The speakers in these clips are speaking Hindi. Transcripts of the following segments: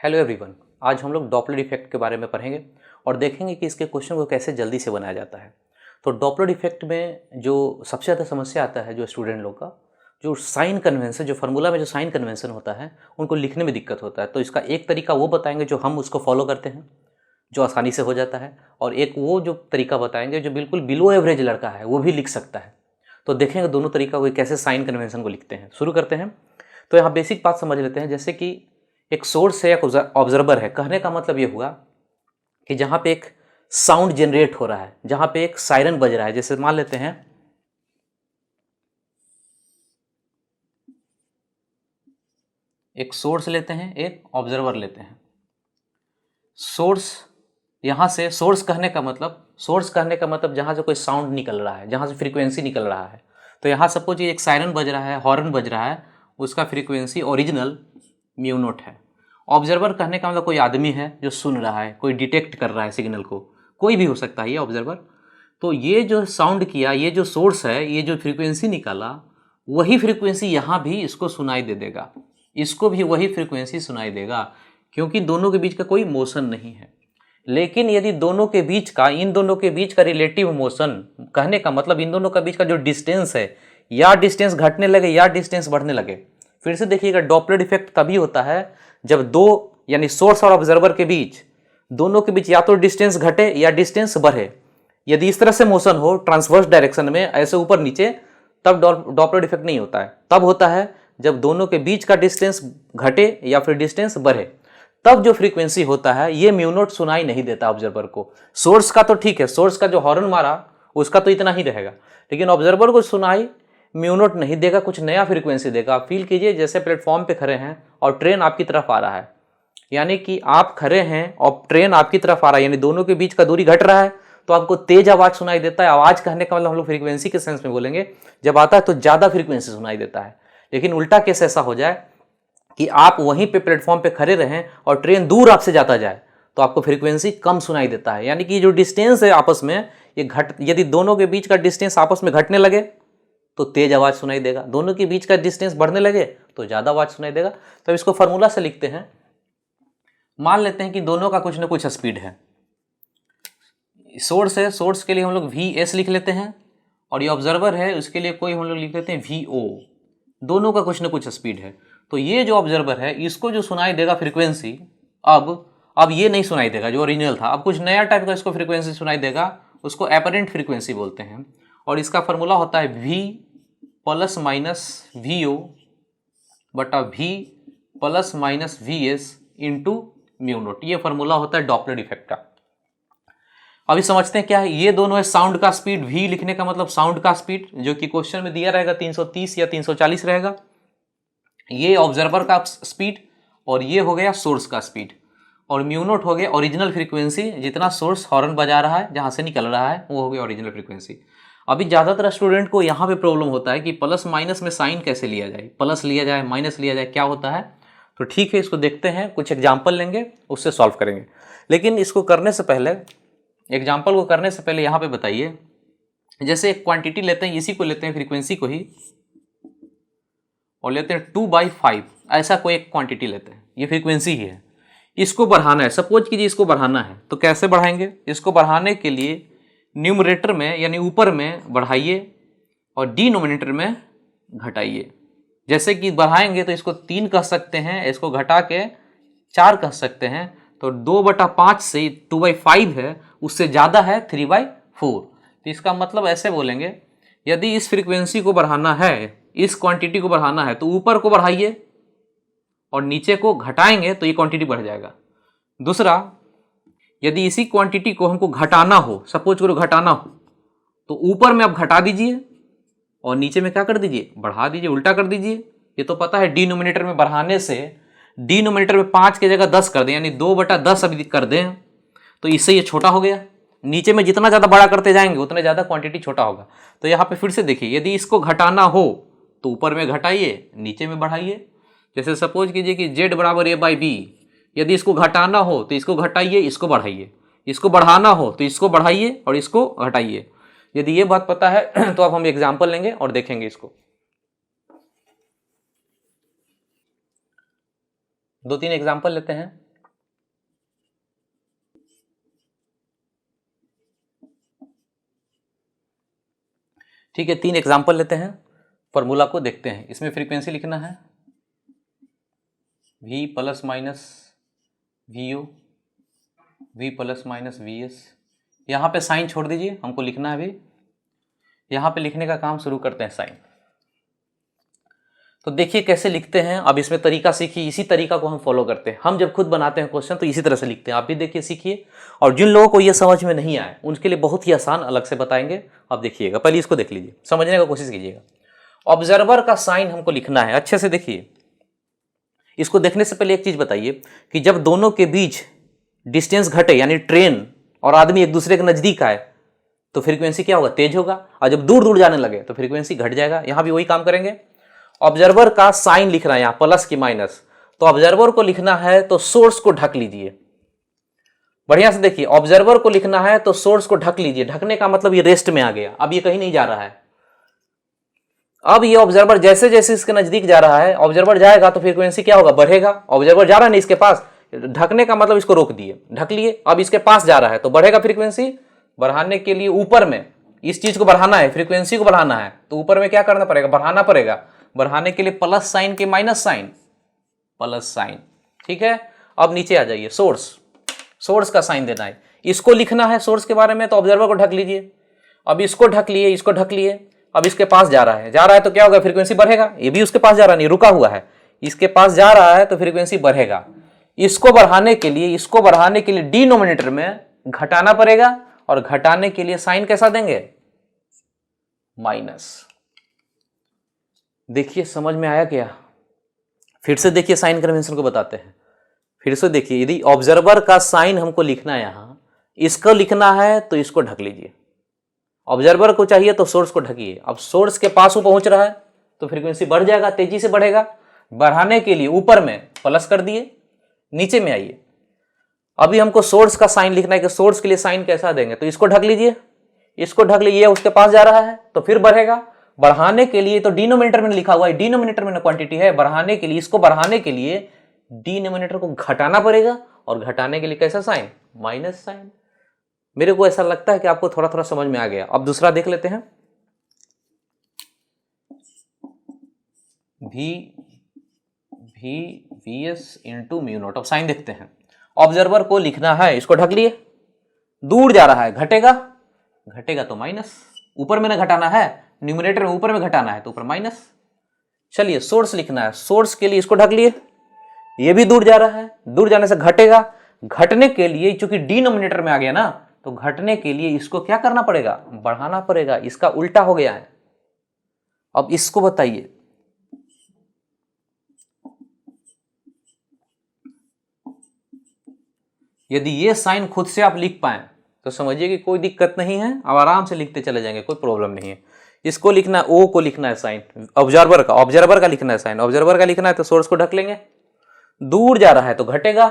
हेलो एवरीवन, आज हम लोग डॉपलर इफेक्ट के बारे में पढ़ेंगे और देखेंगे कि इसके क्वेश्चन को कैसे जल्दी से बनाया जाता है। तो डॉपलर इफेक्ट में जो सबसे ज़्यादा समस्या आता है जो स्टूडेंट लोग का, जो साइन कन्वेंशन, जो फार्मूला में जो साइन कन्वेंशन होता है उनको लिखने में दिक्कत होता है। तो इसका एक तरीका वो बताएंगे जो हम उसको फॉलो करते हैं, जो आसानी से हो जाता है, और एक वो जो तरीका बताएंगे जो बिल्कुल बिलो एवरेज लड़का है वो भी लिख सकता है। तो देखेंगे दोनों तरीका को कैसे साइन कन्वेंशन को लिखते हैं। शुरू करते हैं। तो यहाँ बेसिक बात समझ लेते हैं, जैसे कि एक सोर्स है, एक ऑब्जर्वर है। कहने का मतलब ये हुआ कि जहाँ पे एक साउंड जनरेट हो रहा है, जहाँ पे एक सायरन बज रहा है, जैसे मान लेते हैं एक सोर्स लेते हैं, एक ऑब्जर्वर लेते हैं। सोर्स, यहाँ से सोर्स कहने का मतलब जहाँ से कोई साउंड निकल रहा है, जहाँ से फ्रीक्वेंसी निकल रहा है। तो यहाँ सपोज ये एक सायरन बज रहा है, हॉर्न बज रहा है, उसका फ्रीक्वेंसी ओरिजिनल म्यू नॉट है। ऑब्जर्वर कहने का मतलब कोई आदमी है जो सुन रहा है, कोई डिटेक्ट कर रहा है सिग्नल को, कोई भी हो सकता है ये ऑब्जर्वर। तो ये जो साउंड किया, ये जो सोर्स है, ये जो फ्रीक्वेंसी निकाला, वही फ्रीक्वेंसी यहाँ भी इसको सुनाई दे देगा, इसको भी वही फ्रीक्वेंसी सुनाई देगा, क्योंकि दोनों के बीच का कोई मोशन नहीं है। लेकिन यदि दोनों के बीच का, इन दोनों के बीच का रिलेटिव मोशन, कहने का मतलब इन दोनों के बीच का जो डिस्टेंस है, या डिस्टेंस घटने लगे या डिस्टेंस बढ़ने लगे। फिर से देखिएगा, डॉपलर इफेक्ट तभी होता है जब दो, यानी सोर्स और ऑब्जर्वर के बीच, दोनों के बीच या तो डिस्टेंस घटे या डिस्टेंस बढ़े। यदि इस तरह से मोशन हो ट्रांसवर्स डायरेक्शन में, ऐसे ऊपर नीचे, तब डॉपलर इफेक्ट नहीं होता है। तब होता है जब दोनों के बीच का डिस्टेंस घटे या फिर डिस्टेंस बढ़े, तब जो फ्रीक्वेंसी होता है ये म्यू नॉट सुनाई नहीं देता ऑब्जर्वर को। सोर्स का तो ठीक है, सोर्स का जो हॉर्न मारा उसका तो इतना ही रहेगा, लेकिन ऑब्जर्वर को सुनाई म्यू नॉट नहीं देगा, कुछ नया फ्रीक्वेंसी देगा। आप फील कीजिए जैसे प्लेटफॉर्म पे खड़े हैं और ट्रेन आपकी तरफ आ रहा है, यानी कि आप खड़े हैं और ट्रेन आपकी तरफ आ रहा है, यानी दोनों के बीच का दूरी घट रहा है, तो आपको तेज आवाज सुनाई देता है। आवाज कहने का मतलब हम लोग फ्रीक्वेंसी के सेंस में बोलेंगे, जब आता है तो ज्यादा फ्रीक्वेंसी सुनाई देता है। लेकिन उल्टा केस ऐसा हो जाए कि आप वहीं पे प्लेटफॉर्म पे खड़े रहें और ट्रेन दूर आपसे जाता जाए, तो आपको फ्रीक्वेंसी कम सुनाई देता है। यानी कि जो डिस्टेंस है आपस में, ये यदि दोनों के बीच का डिस्टेंस आपस में घटने लगे तो तेज आवाज सुनाई देगा, दोनों के बीच का डिस्टेंस बढ़ने लगे तो ज्यादा आवाज सुनाई देगा। तो इसको फॉर्मूला से लिखते हैं। मान लेते हैं कि दोनों का कुछ ना कुछ स्पीड है। सोर्स है, सोर्स के लिए हम लोग VS लिख लेते हैं, और ये ऑब्जर्वर है, उसके लिए कोई हम लोग लिख लेते हैं VO। दोनों का कुछ ना कुछ स्पीड है। तो ये जो ऑब्जर्वर है, इसको जो सुनाई देगा फ्रीक्वेंसी, अब ये नहीं सुनाई देगा जो ओरिजिनल था, अब कुछ नया टाइप का इसको फ्रीक्वेंसी सुनाई देगा, उसको एपरेंट फ्रीक्वेंसी बोलते हैं। और इसका फॉर्मूला होता है V प्लस माइनस VO बटा V plus minus VS into mu not. ये फॉर्मूला होता है डॉपलर इफेक्ट का। अभी समझते हैं क्या है। ये दोनों है साउंड का स्पीड, V लिखने का मतलब साउंड का स्पीड, जो कि क्वेश्चन में दिया रहेगा 330 या 340 रहेगा। ये ऑब्जर्वर का स्पीड, और ये हो गया सोर्स का स्पीड, और म्यू नॉट हो गया ओरिजिनल फ्रीक्वेंसी, जितना सोर्स हॉर्न बजा रहा है, जहां से निकल रहा है, वो हो गया ओरिजिनल फ्रीक्वेंसी। अभी ज़्यादातर स्टूडेंट को यहाँ पे प्रॉब्लम होता है कि प्लस माइनस में साइन कैसे लिया जाए, प्लस लिया जाए माइनस लिया जाए, क्या होता है। तो ठीक है, इसको देखते हैं, कुछ एग्जाम्पल लेंगे, उससे सॉल्व करेंगे। लेकिन इसको करने से पहले, एग्जाम्पल को करने से पहले यहाँ पे बताइए, जैसे एक क्वांटिटी लेते हैं, इसी को लेते हैं फ्रीक्वेंसी को ही, और लेते हैं 2/5, ऐसा कोई एक क्वांटिटी लेते हैं, ये फ्रीक्वेंसी ही है। इसको बढ़ाना है, सपोज कीजिए इसको बढ़ाना है, तो कैसे बढ़ाएंगे। इसको बढ़ाने के लिए न्यूमरेटर में यानी ऊपर में बढ़ाइए और डिनोमिनेटर में घटाइए। जैसे कि बढ़ाएंगे तो इसको 3 कह सकते हैं, इसको घटा के 4 कह सकते हैं। तो 2/5 से 2/5 है, उससे ज़्यादा है 3/4। तो इसका मतलब ऐसे बोलेंगे, यदि इस फ्रीक्वेंसी को बढ़ाना है, इस क्वांटिटी को बढ़ाना है, तो ऊपर को बढ़ाइए और नीचे को घटाएंगे तो ये क्वांटिटी बढ़ जाएगा। दूसरा, यदि इसी क्वांटिटी को हमको घटाना हो, सपोज करो घटाना हो, तो ऊपर में आप घटा दीजिए और नीचे में क्या कर दीजिए, बढ़ा दीजिए, उल्टा कर दीजिए। ये तो पता है, डिनोमिनेटर में बढ़ाने से, डिनोमिनेटर में 5 की जगह 10 कर दें, यानी 2/10 अभी कर दें, तो इससे ये छोटा हो गया। नीचे में जितना ज़्यादा बड़ा करते जाएंगे उतने ज़्यादा क्वांटिटी छोटा होगा। तो यहाँ पे फिर से देखिए, यदि इसको घटाना हो तो ऊपर में घटाइए, नीचे में बढ़ाइए। जैसे सपोज कीजिए कि Z बराबर A/B, यदि इसको घटाना हो तो इसको घटाइए, इसको बढ़ाइए, इसको बढ़ाना हो तो इसको बढ़ाइए और इसको घटाइए। यदि ये बात पता है तो अब हम एग्जाम्पल लेंगे और देखेंगे इसको। 2-3 एग्जाम्पल लेते हैं। ठीक है, 3 एग्जाम्पल लेते हैं, फॉर्मूला को देखते हैं। इसमें फ्रीक्वेंसी लिखना है v plus minus V O, v plus minus V S. यहाँ पे साइन छोड़ दीजिए, हमको लिखना है अभी। यहाँ पे लिखने का काम शुरू करते हैं साइन। तो देखिए कैसे लिखते हैं। अब इसमें तरीका सीखिए, इसी तरीका को हम फॉलो करते हैं। हम जब खुद बनाते हैं क्वेश्चन तो इसी तरह से लिखते हैं। आप भी देखिए, सीखिए। और जिन लोगों को ये समझ में नहीं आए उनके लिए बहुत ही आसान अलग से बताएंगे, आप देखिएगा। पहले इसको देख लीजिए, समझने का कोशिश कीजिएगा। ऑब्जर्वर का साइन हमको लिखना है, अच्छे से देखिए। इसको देखने से पहले एक चीज बताइए कि जब दोनों के बीच डिस्टेंस घटे, यानी ट्रेन और आदमी एक दूसरे के नजदीक आए, तो फ्रीक्वेंसी क्या होगा? तेज होगा। और जब दूर दूर जाने लगे तो फ्रीक्वेंसी घट जाएगा। यहां भी वही काम करेंगे। ऑब्जर्वर का साइन लिख रहा है यहां, प्लस की माइनस, तो ऑब्जर्वर को लिखना है तो सोर्स को ढक लीजिए। बढ़िया से देखिए, ऑब्जर्वर को लिखना है तो सोर्स को ढक लीजिए। ढकने का मतलब ये रेस्ट में आ गया, अब ये कहीं नहीं जा रहा है। अब ये ऑब्जर्वर जैसे जैसे इसके नजदीक जा रहा है, ऑब्जर्वर जाएगा तो फ्रीक्वेंसी क्या होगा? बढ़ेगा। ऑब्जर्वर जा रहा है नहीं इसके पास, ढकने का मतलब इसको रोक दिए, ढक लिए। अब इसके पास जा रहा है तो बढ़ेगा फ्रीक्वेंसी। बढ़ाने के लिए ऊपर में इस चीज को बढ़ाना है, फ्रीक्वेंसी को बढ़ाना है, तो ऊपर में क्या करना पड़ेगा? बढ़ाना पड़ेगा। बढ़ाने के लिए प्लस साइन के माइनस साइन, प्लस साइन। ठीक है, अब नीचे आ जाइए, सोर्स, सोर्स का साइन देना है। इसको लिखना है सोर्स के बारे में, तो ऑब्जर्वर को ढक लीजिए। अब इसको ढक लिए, इसको ढक लिए। अब इसके पास जा रहा है तो क्या होगा? फ्रीक्वेंसी बढ़ेगा। ये भी उसके पास जा रहा नहीं, रुका हुआ है, इसके पास जा रहा है तो फ्रीक्वेंसी बढ़ेगा। इसको बढ़ाने के लिए डिनोमिनेटर में घटाना पड़ेगा, और घटाने के लिए साइन कैसा देंगे? माइनस। देखिए समझ में आया क्या? फिर से देखिए, साइन कन्वेंशन को बताते हैं। फिर से देखिए, यदि ऑब्जर्वर का साइन हमको लिखना है यहां, इसको लिखना है तो इसको ढक लीजिए। ऑब्जर्वर को चाहिए तो सोर्स को ढकिए। अब सोर्स के पास वो पहुंच रहा है तो फ्रीक्वेंसी बढ़ जाएगा, तेजी से बढ़ेगा। बढ़ाने के लिए ऊपर में प्लस कर दिए, नीचे में आइए। अभी हमको सोर्स का साइन लिखना है कि सोर्स के लिए साइन कैसा देंगे, तो इसको ढक लीजिए, इसको ढक लीजिए। उसके पास जा रहा है तो फिर बढ़ेगा। बढ़ाने के लिए तो डिनोमिनेटर में लिखा हुआ है, डिनोमिनेटर में क्वांटिटी है। बढ़ाने के लिए, इसको बढ़ाने के लिए डिनोमिनेटर को घटाना पड़ेगा, और घटाने के लिए कैसा साइन? Minus sign. मेरे को ऐसा लगता है कि आपको थोड़ा थोड़ा समझ में आ गया। अब दूसरा देख लेते हैं, we S into mu naught. अब साइन देखते हैं। ऑब्जर्वर को लिखना है, इसको ढक लिए, दूर जा रहा है, घटेगा, घटेगा तो माइनस। ऊपर में ना घटाना है, न्यूमरेटर में ऊपर में घटाना है तो ऊपर माइनस। चलिए सोर्स लिखना है, सोर्स के लिए इसको ढक लिए, ये भी दूर जा रहा है, दूर जाने से घटेगा। घटने के लिए चूंकि डिनोमिनेटर में आ गया ना, तो घटने के लिए इसको क्या करना पड़ेगा? बढ़ाना पड़ेगा। इसका उल्टा हो गया है। अब इसको बताइए, यदि ये साइन खुद से आप लिख पाए तो समझिए कि कोई दिक्कत नहीं है, अब आराम से लिखते चले जाएंगे, कोई प्रॉब्लम नहीं है। इसको लिखना है, ओ को लिखना है साइन, ऑब्जर्वर का लिखना है साइन। ऑब्जर्वर का लिखना है तो सोर्स को ढक लेंगे। दूर जा रहा है तो घटेगा,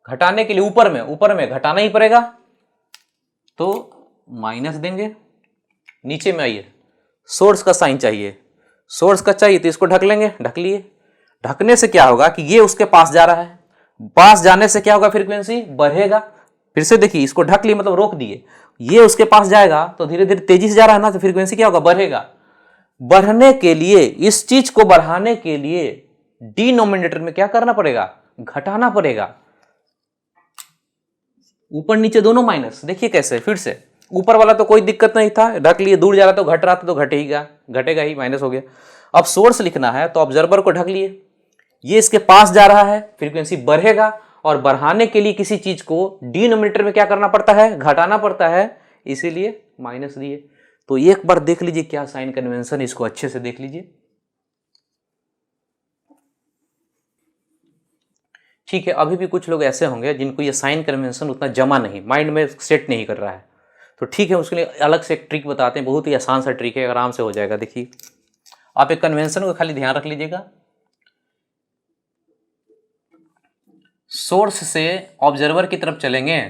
घटाने के लिए ऊपर में घटाना ही पड़ेगा, तो माइनस देंगे। नीचे में आइए, सोर्स का साइन चाहिए, सोर्स का चाहिए तो इसको ढक लेंगे, ढक लिए। ढकने से क्या होगा कि ये उसके पास जा रहा है, पास जाने से क्या होगा? फ्रीक्वेंसी बढ़ेगा। फिर से देखिए, इसको ढक लिए मतलब रोक दिए, ये उसके पास जाएगा तो धीरे धीरे तेजी से जा रहा है ना, तो फ्रीक्वेंसी क्या होगा? बढ़ेगा। बढ़ने के लिए, इस चीज को बढ़ाने के लिए डिनोमिनेटर में क्या करना पड़ेगा? घटाना पड़ेगा। ऊपर नीचे दोनों माइनस। देखिए कैसे, फिर से ऊपर वाला तो कोई दिक्कत नहीं था, ढक लिए, दूर जा रहा तो घट रहा था तो घटेगा, घटेगा ही, माइनस हो गया। अब सोर्स लिखना है तो ऑब्जर्वर को ढक लिए, ये इसके पास जा रहा है, फ्रीक्वेंसी बढ़ेगा। और बढ़ाने के लिए किसी चीज को डिनोमिनेटर में क्या करना पड़ता है? घटाना पड़ता है, इसीलिए माइनस दिए। तो एक बार देख लीजिए क्या साइन कन्वेंशन, इसको अच्छे से देख लीजिए। ठीक है, अभी भी कुछ लोग ऐसे होंगे जिनको ये साइन कन्वेंशन उतना जमा नहीं, माइंड में सेट नहीं कर रहा है, तो ठीक है, उसके लिए अलग से एक ट्रिक बताते हैं, बहुत ही आसान सा ट्रिक है, आराम से हो जाएगा। देखिए, आप एक कन्वेंशन को खाली ध्यान रख लीजिएगा। सोर्स से ऑब्जर्वर की तरफ चलेंगे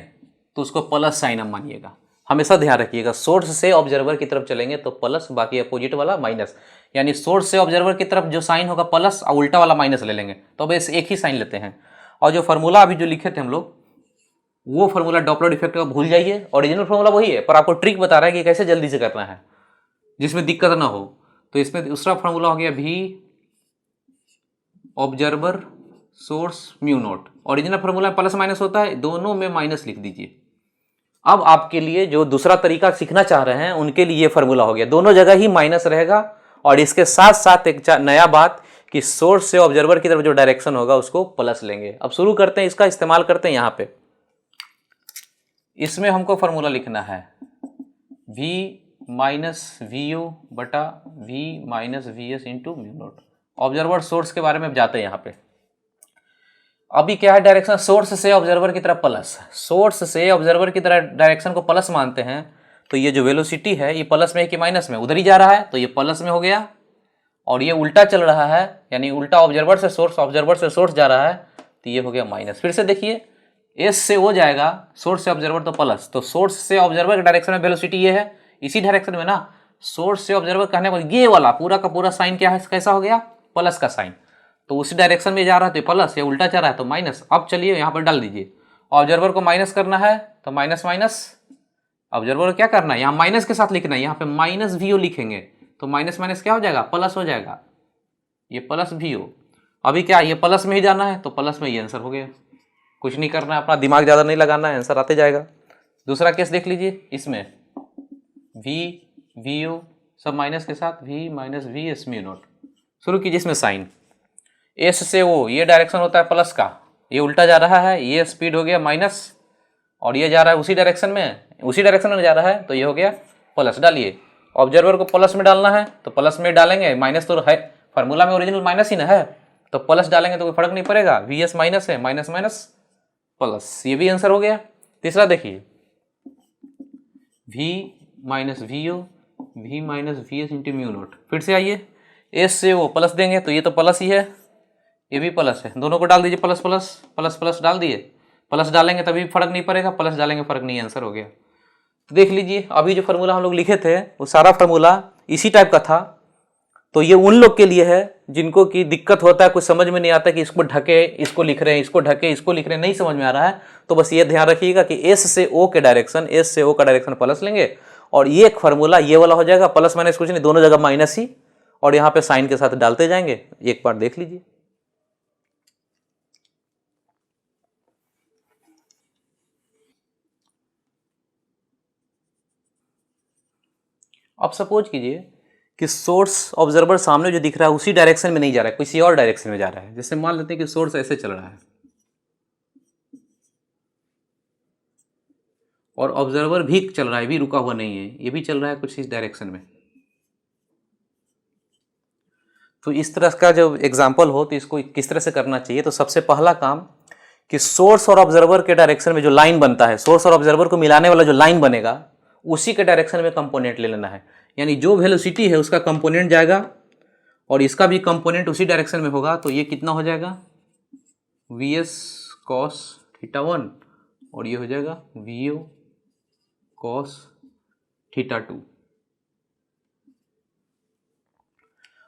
तो उसको प्लस साइन आप मानिएगा, हमेशा ध्यान रखिएगा। सोर्स से ऑब्जर्वर की तरफ चलेंगे तो प्लस, बाकी अपोजिट वाला माइनस। यानी सोर्स से ऑब्जर्वर की तरफ जो साइन होगा प्लस, और उल्टा वाला माइनस ले लेंगे। तो अब एक ही साइन लेते हैं। और जो फार्मूला अभी जो लिखे थे हम लोग, वो फार्मूला डॉपलर इफेक्ट का भूल जाइए, ओरिजिनल फार्मूला वही है, पर आपको ट्रिक बता रहा है कि कैसे जल्दी से करना है। जिसमें दिक्कत ना हो। तो इसमें दूसरा फार्मूला हो गया V observer source mu naught. Original formula plus minus होता है, दोनों में माइनस लिख दीजिए। अब आपके लिए जो दूसरा तरीका सीखना चाह रहे हैं उनके लिए ये फार्मूला हो गया, दोनों जगह ही माइनस रहेगा। और इसके साथ साथ एक नया बात कि सोर्स से ऑब्जर्वर की तरफ जो डायरेक्शन होगा उसको प्लस लेंगे। अब शुरू करते हैं, इसका इस्तेमाल करते हैं। यहां पे इसमें हमको फार्मूला लिखना है V माइनस वी ओ बटा V minus V S into mu not. Observer source के बारे में जाते हैं। यहाँ पे अभी क्या है, डायरेक्शन सोर्स से ऑब्जर्वर की तरफ प्लस, सोर्स से ऑब्जर्वर की तरफ डायरेक्शन को प्लस मानते हैं। तो ये जो वेलोसिटी है ये प्लस में है कि माइनस में, उधर ही जा रहा है तो ये प्लस में हो गया। और ये उल्टा चल रहा है, यानी उल्टा ऑब्जर्वर से सोर्स, ऑब्जर्वर से सोर्स जा रहा है, तो ये हो गया माइनस। फिर से देखिए, एस से हो जाएगा, सोर्स से ऑब्जर्वर तो प्लस, तो सोर्स से ऑब्जर्वर के डायरेक्शन में वेलोसिटी ये है, इसी डायरेक्शन में ना। सोर्स से ऑब्जर्वर कहने पर ये वाला पूरा का पूरा साइन क्या है, कैसा हो गया, प्लस का साइन। तो उसी डायरेक्शन में जा रहा है तो प्लस, या उल्टा चल रहा है तो माइनस। अब चलिए यहाँ पर डाल दीजिए, ऑब्जर्वर को माइनस करना है तो माइनस माइनस, ऑब्जर्वर को क्या करना है, यहाँ माइनस के साथ लिखना है, यहाँ पे माइनस वी ओ लिखेंगे तो माइनस माइनस क्या हो जाएगा, प्लस हो जाएगा, ये प्लस वी ओ। अभी क्या, ये प्लस में ही जाना है तो प्लस में ये आंसर हो गया। कुछ नहीं करना है, अपना दिमाग ज़्यादा नहीं लगाना है, आंसर आते जाएगा। दूसरा केस देख लीजिए, इसमें वी ओ सब माइनस के साथ V minus V S mu not. शुरू कीजिए, इसमें साइन एस से ओ, ये डायरेक्शन होता है प्लस का, ये उल्टा जा रहा है, ये स्पीड हो गया माइनस, और ये जा रहा है उसी डायरेक्शन में जा रहा है तो ये हो गया प्लस। डालिए, ऑब्जर्वर को प्लस में डालना है तो प्लस में डालेंगे, माइनस तो है फार्मूला में ओरिजिनल माइनस ही ना है, तो प्लस डालेंगे तो कोई फर्क नहीं पड़ेगा, वी एस माइनस है, माइनस माइनस प्लस, ये भी आंसर हो गया। तीसरा देखिए, V minus V O V minus V S into mu naught. फिर से आइए, एस से ओ प्लस देंगे तो ये तो प्लस ही है, ये भी प्लस है, दोनों को डाल दीजिए, प्लस प्लस प्लस प्लस डाल दिए, प्लस डालेंगे तभी फर्क नहीं पड़ेगा, प्लस डालेंगे फर्क नहीं, आंसर हो गया। तो देख लीजिए, अभी जो फार्मूला हम लोग लिखे थे वो सारा फार्मूला इसी टाइप का था। तो ये उन लोग के लिए है जिनको की दिक्कत होता है, कुछ समझ में नहीं आता कि इसको ढके इसको लिख रहे हैं, इसको ढके इसको लिख रहे हैं, नहीं समझ में आ रहा है। तो बस ये ध्यान रखिएगा कि एस से ओ के डायरेक्शन, एस से ओ का डायरेक्शन प्लस लेंगे, और ये एक फार्मूला ये वाला हो जाएगा, प्लस माइनस कुछ नहीं, दोनों जगह माइनस ही, और यहाँ पे साइन के साथ डालते जाएंगे। एक बार देख लीजिए। अब सपोज कीजिए कि सोर्स ऑब्जर्वर सामने जो दिख रहा है उसी डायरेक्शन में नहीं जा रहा है, किसी और डायरेक्शन में जा रहा है। जैसे मान लेते हैं कि सोर्स ऐसे चल रहा है और ऑब्जर्वर भी चल रहा है, भी रुका हुआ नहीं है, ये भी चल रहा है कुछ इस डायरेक्शन में। तो इस तरह का जो एग्जाम्पल हो तो इसको किस तरह से करना चाहिए, तो सबसे पहला काम कि सोर्स और ऑब्जर्वर के डायरेक्शन में जो लाइन बनता है, सोर्स और ऑब्जर्वर को मिलाने वाला जो लाइन बनेगा उसी के डायरेक्शन में कंपोनेंट ले लेना है। यानी जो वेलोसिटी है उसका कंपोनेंट जाएगा और इसका भी कंपोनेंट उसी डायरेक्शन में होगा, तो ये कितना हो जाएगा, वी एस कॉस थीटा 1, और ये हो जाएगा वी ओ कॉस थीटा 2।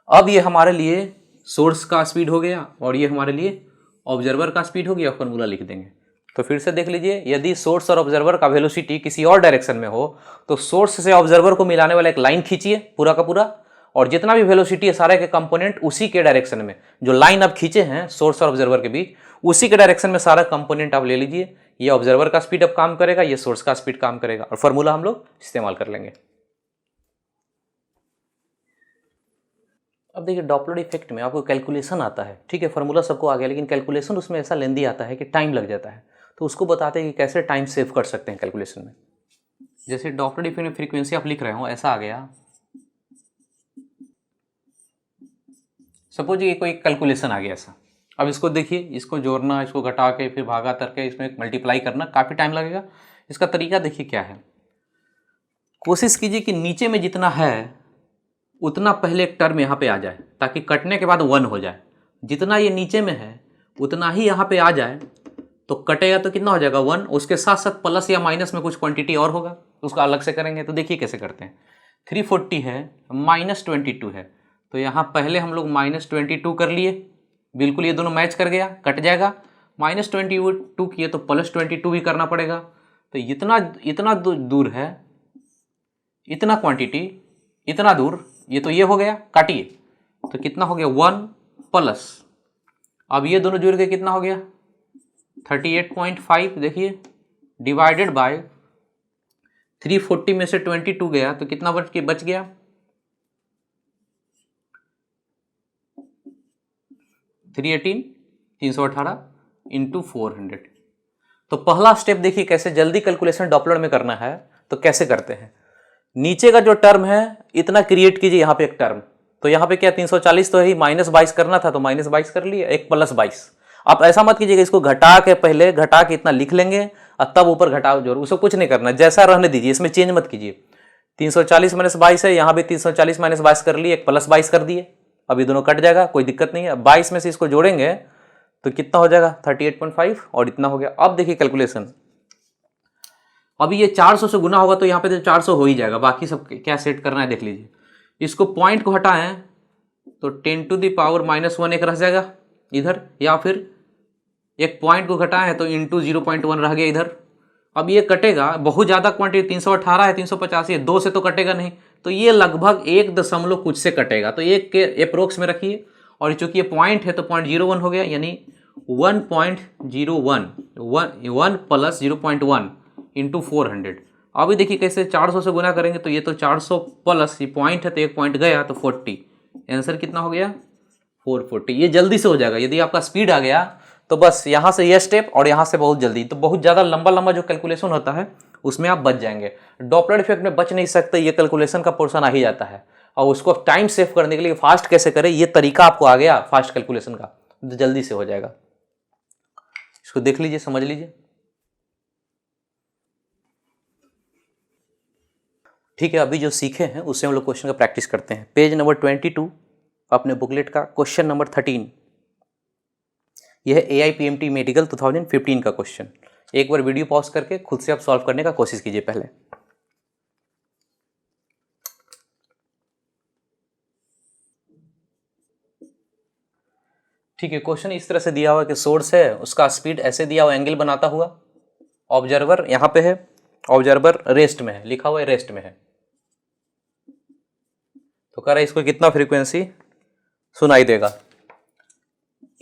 अब ये हमारे लिए सोर्स का स्पीड हो गया और ये हमारे लिए ऑब्जर्वर का स्पीड हो गया, फॉर्मूला लिख देंगे। तो फिर से देख लीजिए, यदि सोर्स और ऑब्जर्वर का वेलोसिटी किसी और डायरेक्शन में हो तो सोर्स से ऑब्जर्वर को मिलाने वाला एक लाइन खींचिए पूरा का पूरा, और जितना भी वेलोसिटी है सारे के कंपोनेंट उसी के डायरेक्शन में, जो लाइन आप खींचे हैं सोर्स और ऑब्जर्वर के बीच उसी के डायरेक्शन में सारा कंपोनेंट आप ले लीजिए। ये ऑब्जर्वर का स्पीड अब काम करेगा, ये सोर्स का स्पीड काम करेगा, और फॉर्मूला हम लोग इस्तेमाल कर लेंगे। अब देखिए, डॉपलर इफेक्ट में आपको कैलकुलेशन आता है, ठीक है, फार्मूला सबको आ गया, लेकिन कैलकुलेशन उसमें ऐसा लेंदी आता है कि टाइम लग जाता है। तो उसको बताते हैं कि कैसे टाइम सेव कर सकते हैं कैलकुलेशन में। जैसे डॉपलर इफेक्ट में फ्रीक्वेंसी आप लिख रहे हो, ऐसा आ गया, सपोज ये कोई कैलकुलेशन आ गया ऐसा। अब इसको देखिए, इसको जोड़ना, इसको घटा के फिर भागा करके इसमें मल्टीप्लाई करना काफ़ी टाइम लगेगा। इसका तरीका देखिए क्या है, कोशिश कीजिए कि नीचे में जितना है उतना पहले एक टर्म यहाँ पे आ जाए ताकि कटने के बाद 1 हो जाए। जितना ये नीचे में है उतना ही यहाँ पे आ जाए, तो कटेगा तो कितना हो जाएगा 1, उसके साथ साथ प्लस या माइनस में कुछ क्वांटिटी और होगा, उसको अलग से करेंगे। तो देखिए कैसे करते हैं, 340 है -22 है, तो यहाँ पहले हम लोग -22 कर लिए, बिल्कुल ये दोनों मैच कर गया, कट जाएगा। -22 किए तो +22 भी करना पड़ेगा। तो इतना दूर है, इतना क्वांटिटी इतना दूर, ये तो ये हो गया, काटिए तो कितना हो गया 1 प्लस, अब ये दोनों जुड़ के कितना हो गया 38.5, देखिए डिवाइडेड बाय 340 में से 22 गया तो कितना बच गया 318 इंटू 400। तो पहला स्टेप देखिए कैसे जल्दी कैलकुलेशन डॉपलर में करना है, तो कैसे करते हैं, नीचे का जो टर्म है इतना क्रिएट कीजिए, यहाँ पे एक टर्म, तो यहाँ पे क्या 340 तो है ही, -22 करना था तो -22 कर लिए, एक +22। आप ऐसा मत कीजिएगा, इसको घटा के पहले घटा के इतना लिख लेंगे और तब ऊपर घटाओ जोड़, उसको कुछ नहीं करना, जैसा रहने दीजिए, इसमें चेंज मत कीजिए। 340 - 22 है, यहाँ भी 340 - 22 कर लिए, एक +22 कर दिए, अब ये दोनों कट जाएगा, कोई दिक्कत नहीं है। 22 में से इसको जोड़ेंगे तो कितना हो जाएगा 38.5 और इतना हो गया। अब देखिए कैलकुलेशन, अभी ये 400 से गुना होगा तो यहाँ पे तो 400 हो ही जाएगा, बाकी सब क्या सेट करना है देख लीजिए। इसको पॉइंट को हटाएं तो 10⁻⁻1 एक रह जाएगा इधर, या फिर एक पॉइंट को घटाएं तो इंटू 0.1 रह गया इधर। अब ये कटेगा, बहुत ज़्यादा क्वांटिटी 318 है, 385 है, 2 से तो कटेगा नहीं, तो ये लगभग 1 दशमलव कुछ से कटेगा, तो 1 के अप्रोक्स में रखिए। और चूंकि ये पॉइंट है तो 0.01 हो गया, यानी 1.01 1 प्लस 0.1 इंटू 400। अभी देखिए कैसे 400 से गुना करेंगे तो ये तो 400 प्लस ये पॉइंट है तो एक पॉइंट गया तो 40, आंसर कितना हो गया 440। ये जल्दी से हो जाएगा, यदि आपका स्पीड आ गया तो बस यहाँ से ये स्टेप और यहाँ से बहुत जल्दी, तो बहुत ज़्यादा लंबा लंबा जो कैलकुलेशन होता है उसमें आप बच जाएंगे। डॉपलर इफेक्ट में बच नहीं सकते, ये कैलकुलेशन का पोर्शन आ ही जाता है, और उसको टाइम सेव करने के लिए फास्ट कैसे करें ये तरीका आपको आ गया फास्ट कैलकुलेशन का, तो जल्दी से हो जाएगा। इसको देख लीजिए, समझ लीजिए, ठीक है। अभी जो सीखे हैं उससे हम लोग क्वेश्चन का प्रैक्टिस करते हैं। पेज नंबर 22 अपने बुकलेट का क्वेश्चन नंबर 13, यह है AIPMT मेडिकल 2015 का क्वेश्चन। एक बार वीडियो पॉज करके खुद से आप सॉल्व करने का कोशिश कीजिए पहले। ठीक है, क्वेश्चन इस तरह से दिया हुआ कि सोर्स है, उसका स्पीड ऐसे दिया हुआ, एंगल बनाता हुआ, ऑब्जर्वर यहाँ पे है, ऑब्जर्वर रेस्ट में है, लिखा हुआ है रेस्ट में है, तो कह रहा है इसको कितना फ्रीक्वेंसी सुनाई देगा,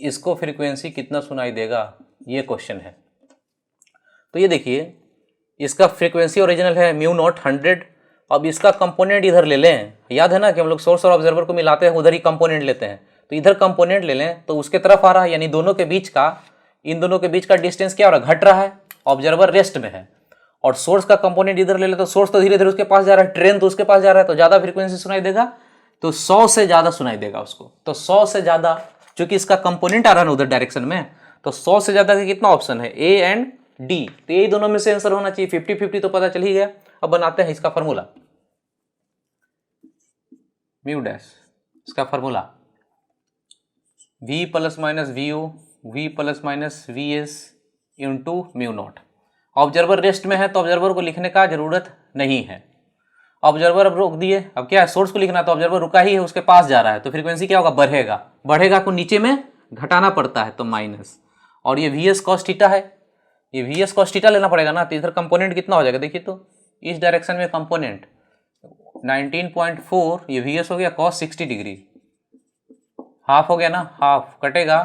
इसको फ्रीक्वेंसी कितना सुनाई देगा, ये क्वेश्चन है। तो ये देखिए इसका फ्रीक्वेंसी ओरिजिनल है μ0 100। अब इसका कंपोनेंट इधर ले लें, याद है ना कि हम लोग सोर्स और ऑब्जर्वर को मिलाते हैं उधर ही कंपोनेंट लेते हैं, तो इधर कंपोनेंट ले लें तो उसके तरफ आ रहा है, यानी दोनों के बीच का, इन दोनों के बीच का डिस्टेंस क्या हो रहा है, घट रहा है, ऑब्जर्वर रेस्ट में है। और सोर्स का कंपोनेंट इधर ले ले तो सोर्स तो धीरे धीरे उसके पास जा रहा है, ट्रेन तो उसके पास जा रहा है, तो ज़्यादा फ्रीक्वेंसी सुनाई देगा, तो 100 से ज़्यादा सुनाई देगा उसको। तो 100 से ज़्यादा, चूंकि इसका कंपोनेंट आ रहा है ना उधर डायरेक्शन में, तो 100 से ज़्यादा का कितना ऑप्शन है, A एंड D, तो यही दोनों में से आंसर होना चाहिए। 50-50 तो पता चल ही गया। अब बनाते हैं इसका फॉर्मूला, म्यू डैश, इसका formula V ± VO V ± VS into μ0। Observer rest में है तो ऑब्जर्वर को लिखने का जरूरत नहीं है, ऑब्जर्वर अब रोक दिए, अब क्या है सोर्स को लिखना, तो ऑब्जर्वर रुका ही है, उसके पास जा रहा है, तो फ्रीक्वेंसी क्या होगा, बढ़ेगा, बढ़ेगा को नीचे में घटाना पड़ता है तो माइनस, और ये VS cos थीटा है, ये VS cos थीटा लेना पड़ेगा ना, तो इधर कंपोनेंट कितना हो जाएगा, देखिए तो इस डायरेक्शन में कंपोनेंट 19.4, ये VS हो गया cos 60 डिग्री, हाफ हो गया ना, हाफ कटेगा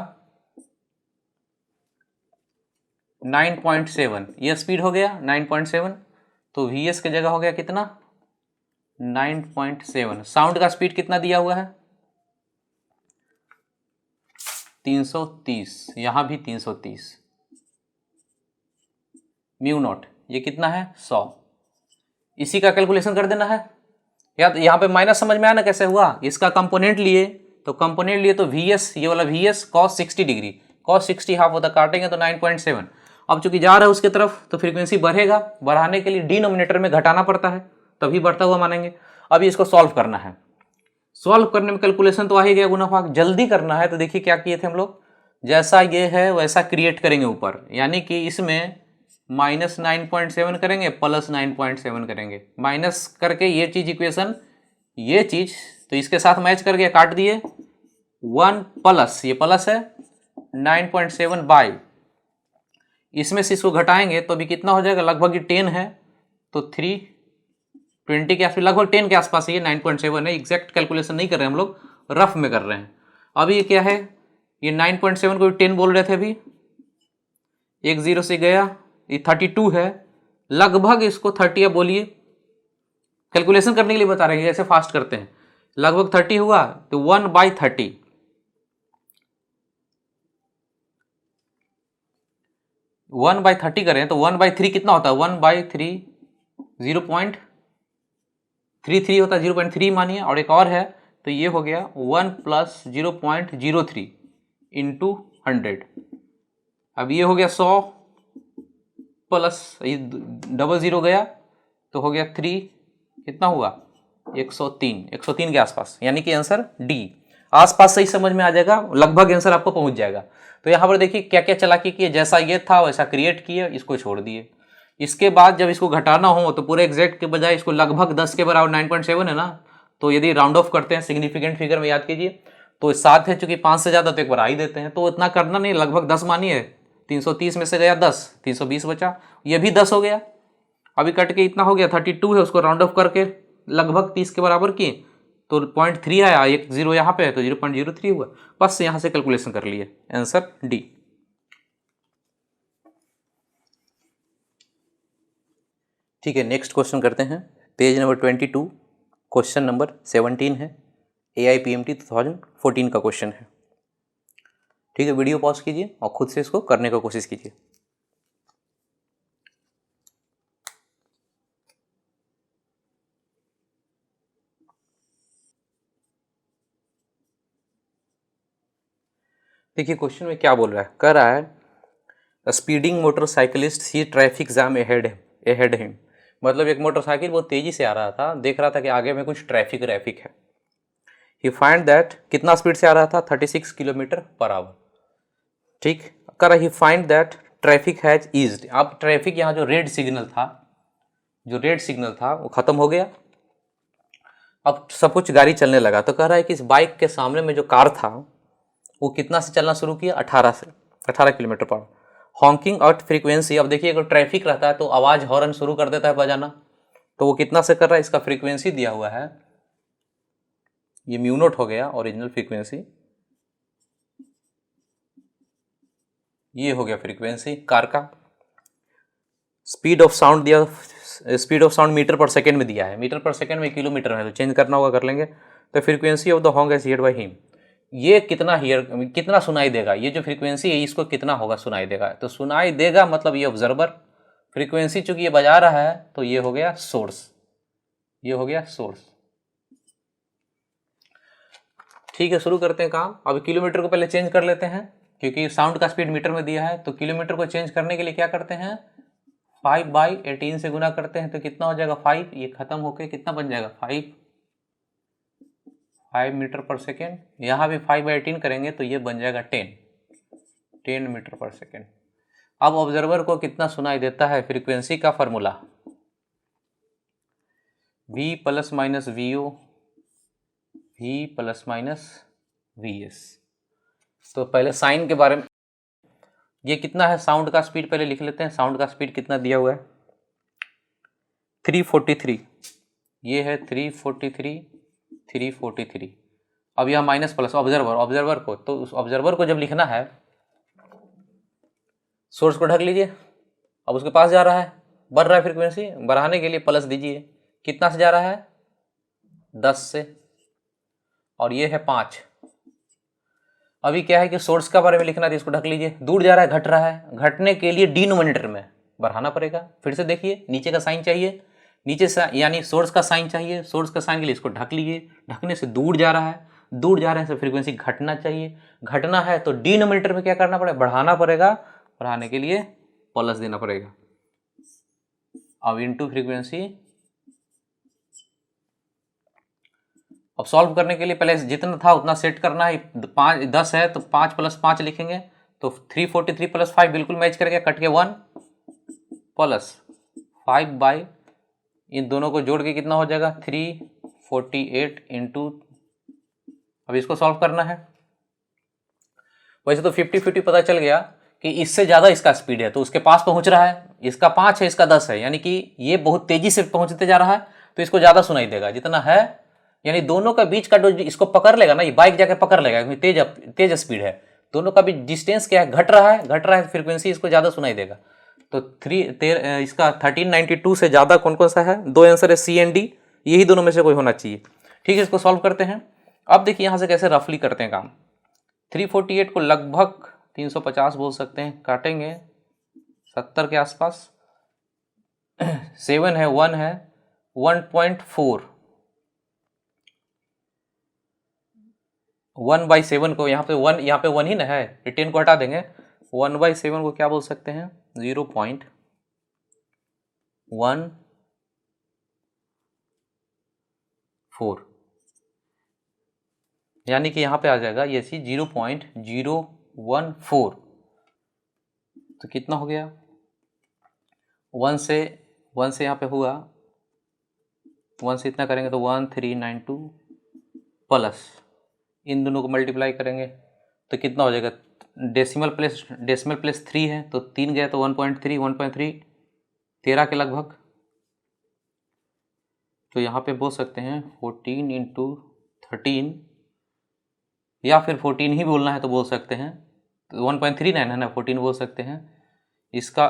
9.7, ये स्पीड हो गया 9.7, तो VS की जगह हो गया कितना 9.7। साउंड का स्पीड कितना दिया हुआ है 330, यहां भी 330, μ0 ये कितना है 100, इसी का कैलकुलेशन कर देना है। या तो यहाँ पे माइनस समझ में आया ना कैसे हुआ, इसका कंपोनेंट लिए तो कंपोनेंट लिए तो VS, ये वाला VS cos 60 degree, cos 60 half होता, काटेंगे तो 9.7। अब चूंकि जा रहा है उसके तरफ तो फ्रीक्वेंसी बढ़ेगा, बढ़ाने के लिए डिनोमिनेटर में घटाना पड़ता है, तभी बढ़ता हुआ मानेंगे। अभी इसको सॉल्व करना है, सॉल्व करने में कैलकुलेशन तो आ ही गया, गुनाफा जल्दी करना है, तो देखिए क्या किए थे हम लोग, जैसा ये है वैसा क्रिएट करेंगे ऊपर, यानी कि इसमें -9.7 करेंगे, +9.7 करेंगे, माइनस करके ये चीज इक्वेशन, ये चीज तो इसके साथ मैच करके काट दिए, 1 प्लस, ये प्लस है 9.7 बाई, इसमें से इसको घटाएंगे तो अभी कितना हो जाएगा, लगभग ये 10 है तो 3 20 के आसपास, लगभग 10 के आसपास, ये 9.7 है। एग्जैक्ट कैलकुलेशन नहीं कर रहे हैं हम लोग, रफ में कर रहे हैं। अब ये क्या है, ये 9.7 को 10 बोल रहे थे अभी, एक जीरो से गया, ये 32 है, लगभग इसको 30 अब बोलिए, कैलकुलेशन करने के लिए बता रहे हैं, ऐसे फास्ट करते हैं। लगभग 30 हुआ तो 1/30, 1/30 करें तो 1/3 कितना होता है, 1/3 0.33 होता है, 0.3 मानिए। और एक और है तो ये हो गया 1 + 0.03 इंटू 100। अब ये हो गया 100 प्लस ये डबल जीरो गया तो हो गया 3, कितना हुआ 103 के आसपास, यानी कि आंसर डी। आसपास सही समझ में आ जाएगा, लगभग आंसर आपको पहुंच जाएगा। तो यहाँ पर देखिए क्या क्या चालाकी किए, जैसा ये था वैसा क्रिएट किए, इसको छोड़ दिए। इसके बाद जब इसको घटाना हो तो पूरे एग्जैक्ट के बजाय इसको लगभग 10 के बराबर 9.7 है ना, तो यदि राउंड ऑफ करते हैं सिग्निफिकेंट फिगर में, याद कीजिए तो 7 है, चूंकि 5 से ज़्यादा तो एक बार आ ही देते हैं, तो इतना करना नहीं, लगभग 10 मानिए। 330 में से गया 10, 320 बचा, ये भी 10 हो गया। अभी कट के इतना हो गया 32 है, उसको राउंड ऑफ करके लगभग 30 के बराबर किए तो 0.3 आया, एक जीरो यहाँ पे है तो 0.03 हुआ। बस यहाँ से कैलकुलेशन कर लिए, आंसर डी। ठीक है, नेक्स्ट क्वेश्चन करते हैं, पेज नंबर 22, क्वेश्चन नंबर 17 है, AIPMT 2014 का क्वेश्चन है। ठीक है, वीडियो पॉज कीजिए और खुद से इसको करने का कोशिश कीजिए। देखिए क्वेश्चन में क्या बोल रहा है, कह रहा है स्पीडिंग मोटरसाइकिलिस्ट सी ट्रैफिक जाम अहेड हिम। मतलब एक मोटरसाइकिल बहुत तेजी से आ रहा था, देख रहा था कि आगे में कुछ ट्रैफिक है। ही फाइंड दैट, कितना स्पीड से आ रहा था, 36 किलोमीटर पर आवर। ठीक, कर ही find that traffic has eased. अब ट्रैफिक यहाँ जो रेड सिग्नल था वो खत्म हो गया, अब सब कुछ गाड़ी चलने लगा। तो कह रहा है कि इस बाइक के सामने में जो कार था वो कितना से चलना शुरू किया, 18 kilometre per hour. Hawking out frequency, अब देखिए अगर ट्रैफिक रहता है तो आवाज़ हॉर्न शुरू कर देता है बजाना, तो वो कितना से कर रहा है, इसका फ्रीक्वेंसी दिया हुआ है, ये म्यू नॉट हो गया ओरिजिनल फ्रीक्वेंसी, ये हो गया फ्रीक्वेंसी कार का। स्पीड ऑफ साउंड दिया, स्पीड ऑफ साउंड मीटर पर सेकेंड में दिया है, मीटर पर सेकेंड में किलोमीटर में, तो चेंज करना होगा, कर लेंगे। तो फ्रीक्वेंसी ऑफ द हॉन्ग एज हियर्ड बाय हिम, ये कितना सुनाई देगा, ये जो फ्रीक्वेंसी है इसको कितना होगा सुनाई देगा, तो सुनाई देगा मतलब ये ऑब्जर्वर, फ्रीक्वेंसी चूंकि ये बजा रहा है तो ये हो गया सोर्स, ये हो गया सोर्स। ठीक है, शुरू करते हैं काम। अब किलोमीटर को पहले चेंज कर लेते हैं, क्योंकि साउंड का स्पीड मीटर में दिया है, तो किलोमीटर को चेंज करने के लिए क्या करते हैं, 5/18 से गुना करते हैं तो कितना हो जाएगा 5, ये खत्म होके कितना बन जाएगा 5 मीटर पर सेकेंड। यहाँ भी 5/18 करेंगे तो ये बन जाएगा 10 मीटर पर सेकेंड। अब ऑब्जर्वर को कितना सुनाई देता है, फ्रीक्वेंसी का formula V ± VO, V ± VS। तो पहले साइन के बारे में, ये कितना है साउंड का स्पीड पहले लिख लेते हैं, साउंड का स्पीड कितना दिया हुआ है 343, ये है 343। अब यह माइनस प्लस ऑब्जर्वर को, तो उस ऑब्जर्वर को जब लिखना है, सोर्स को ढक लीजिए, अब उसके पास जा रहा है, बढ़ रहा है फ्रीक्वेंसी, बढ़ाने के लिए प्लस दीजिए, कितना से जा रहा है 10 से, और ये है 5। अभी क्या है कि सोर्स का बारे में लिखना है, इसको ढक लीजिए, दूर जा रहा है, घट रहा है, घटने के लिए डिनोमिनेटर में बढ़ाना पड़ेगा। फिर से देखिए, नीचे का साइन चाहिए, नीचे से यानी सोर्स का साइन चाहिए, सोर्स का साइन के लिए इसको ढक लीजिए, ढकने से दूर जा रहा है तो फ्रीक्वेंसी घटना चाहिए, घटना है तो डिनोमिनेटर में क्या करना पड़ेगा, बढ़ाना पड़ेगा, बढ़ाने के लिए प्लस देना पड़ेगा। अब इनटू फ्रीक्वेंसी, अब सॉल्व करने के लिए पहले जितना था उतना सेट करना है, 10 है तो 5 + 5 लिखेंगे, तो 343 + 5 बिल्कुल मैच करके, कट के 1 प्लस 5 इन दोनों को जोड़ के कितना हो जाएगा 348 इंटू, अब इसको सॉल्व करना है। वैसे तो 50-50 पता चल गया कि इससे ज़्यादा इसका स्पीड है तो उसके पास पहुंच रहा है, इसका 5 है इसका 10 है, यानी कि ये बहुत तेज़ी से पहुंचते जा रहा है, तो इसको ज़्यादा सुनाई देगा जितना है, यानी दोनों का बीच का जो इसको पकड़ लेगा ना, ये बाइक जाके पकड़ लेगा क्योंकि तेज स्पीड है, दोनों का भी डिस्टेंस क्या है, घट रहा है, फ्रीक्वेंसी इसको ज़्यादा सुनाई देगा। तो इसका 1392 से ज़्यादा कौन कौन सा है, दो आंसर है सी एंड डी, यही दोनों में से कोई होना चाहिए। ठीक है, इसको सॉल्व करते हैं। अब देखिए यहाँ से कैसे रफली करते हैं काम। 348 को लगभग 350 बोल सकते हैं, काटेंगे 70 के आसपास, 7 है, 1 है, 1.4, 1/7 को यहाँ पे 1 ही ना है, 10 को हटा देंगे, 1/7 को क्या बोल सकते हैं, 0.14, यानी कि यहाँ पे आ जाएगा ये चीज 0.014। तो कितना हो गया, 1 से यहाँ पे हुआ, 1 से इतना करेंगे तो 1392 प्लस इन दोनों को मल्टीप्लाई करेंगे तो कितना हो जाएगा, डेसिमल प्लेस 3 है तो 3 गया तो 1.3, 1.3 13 के लगभग। तो यहाँ पे बोल सकते हैं 14 × 13, या फिर 14 ही बोलना है तो बोल सकते हैं, तो 1.39 है ना, 14 बोल सकते हैं। इसका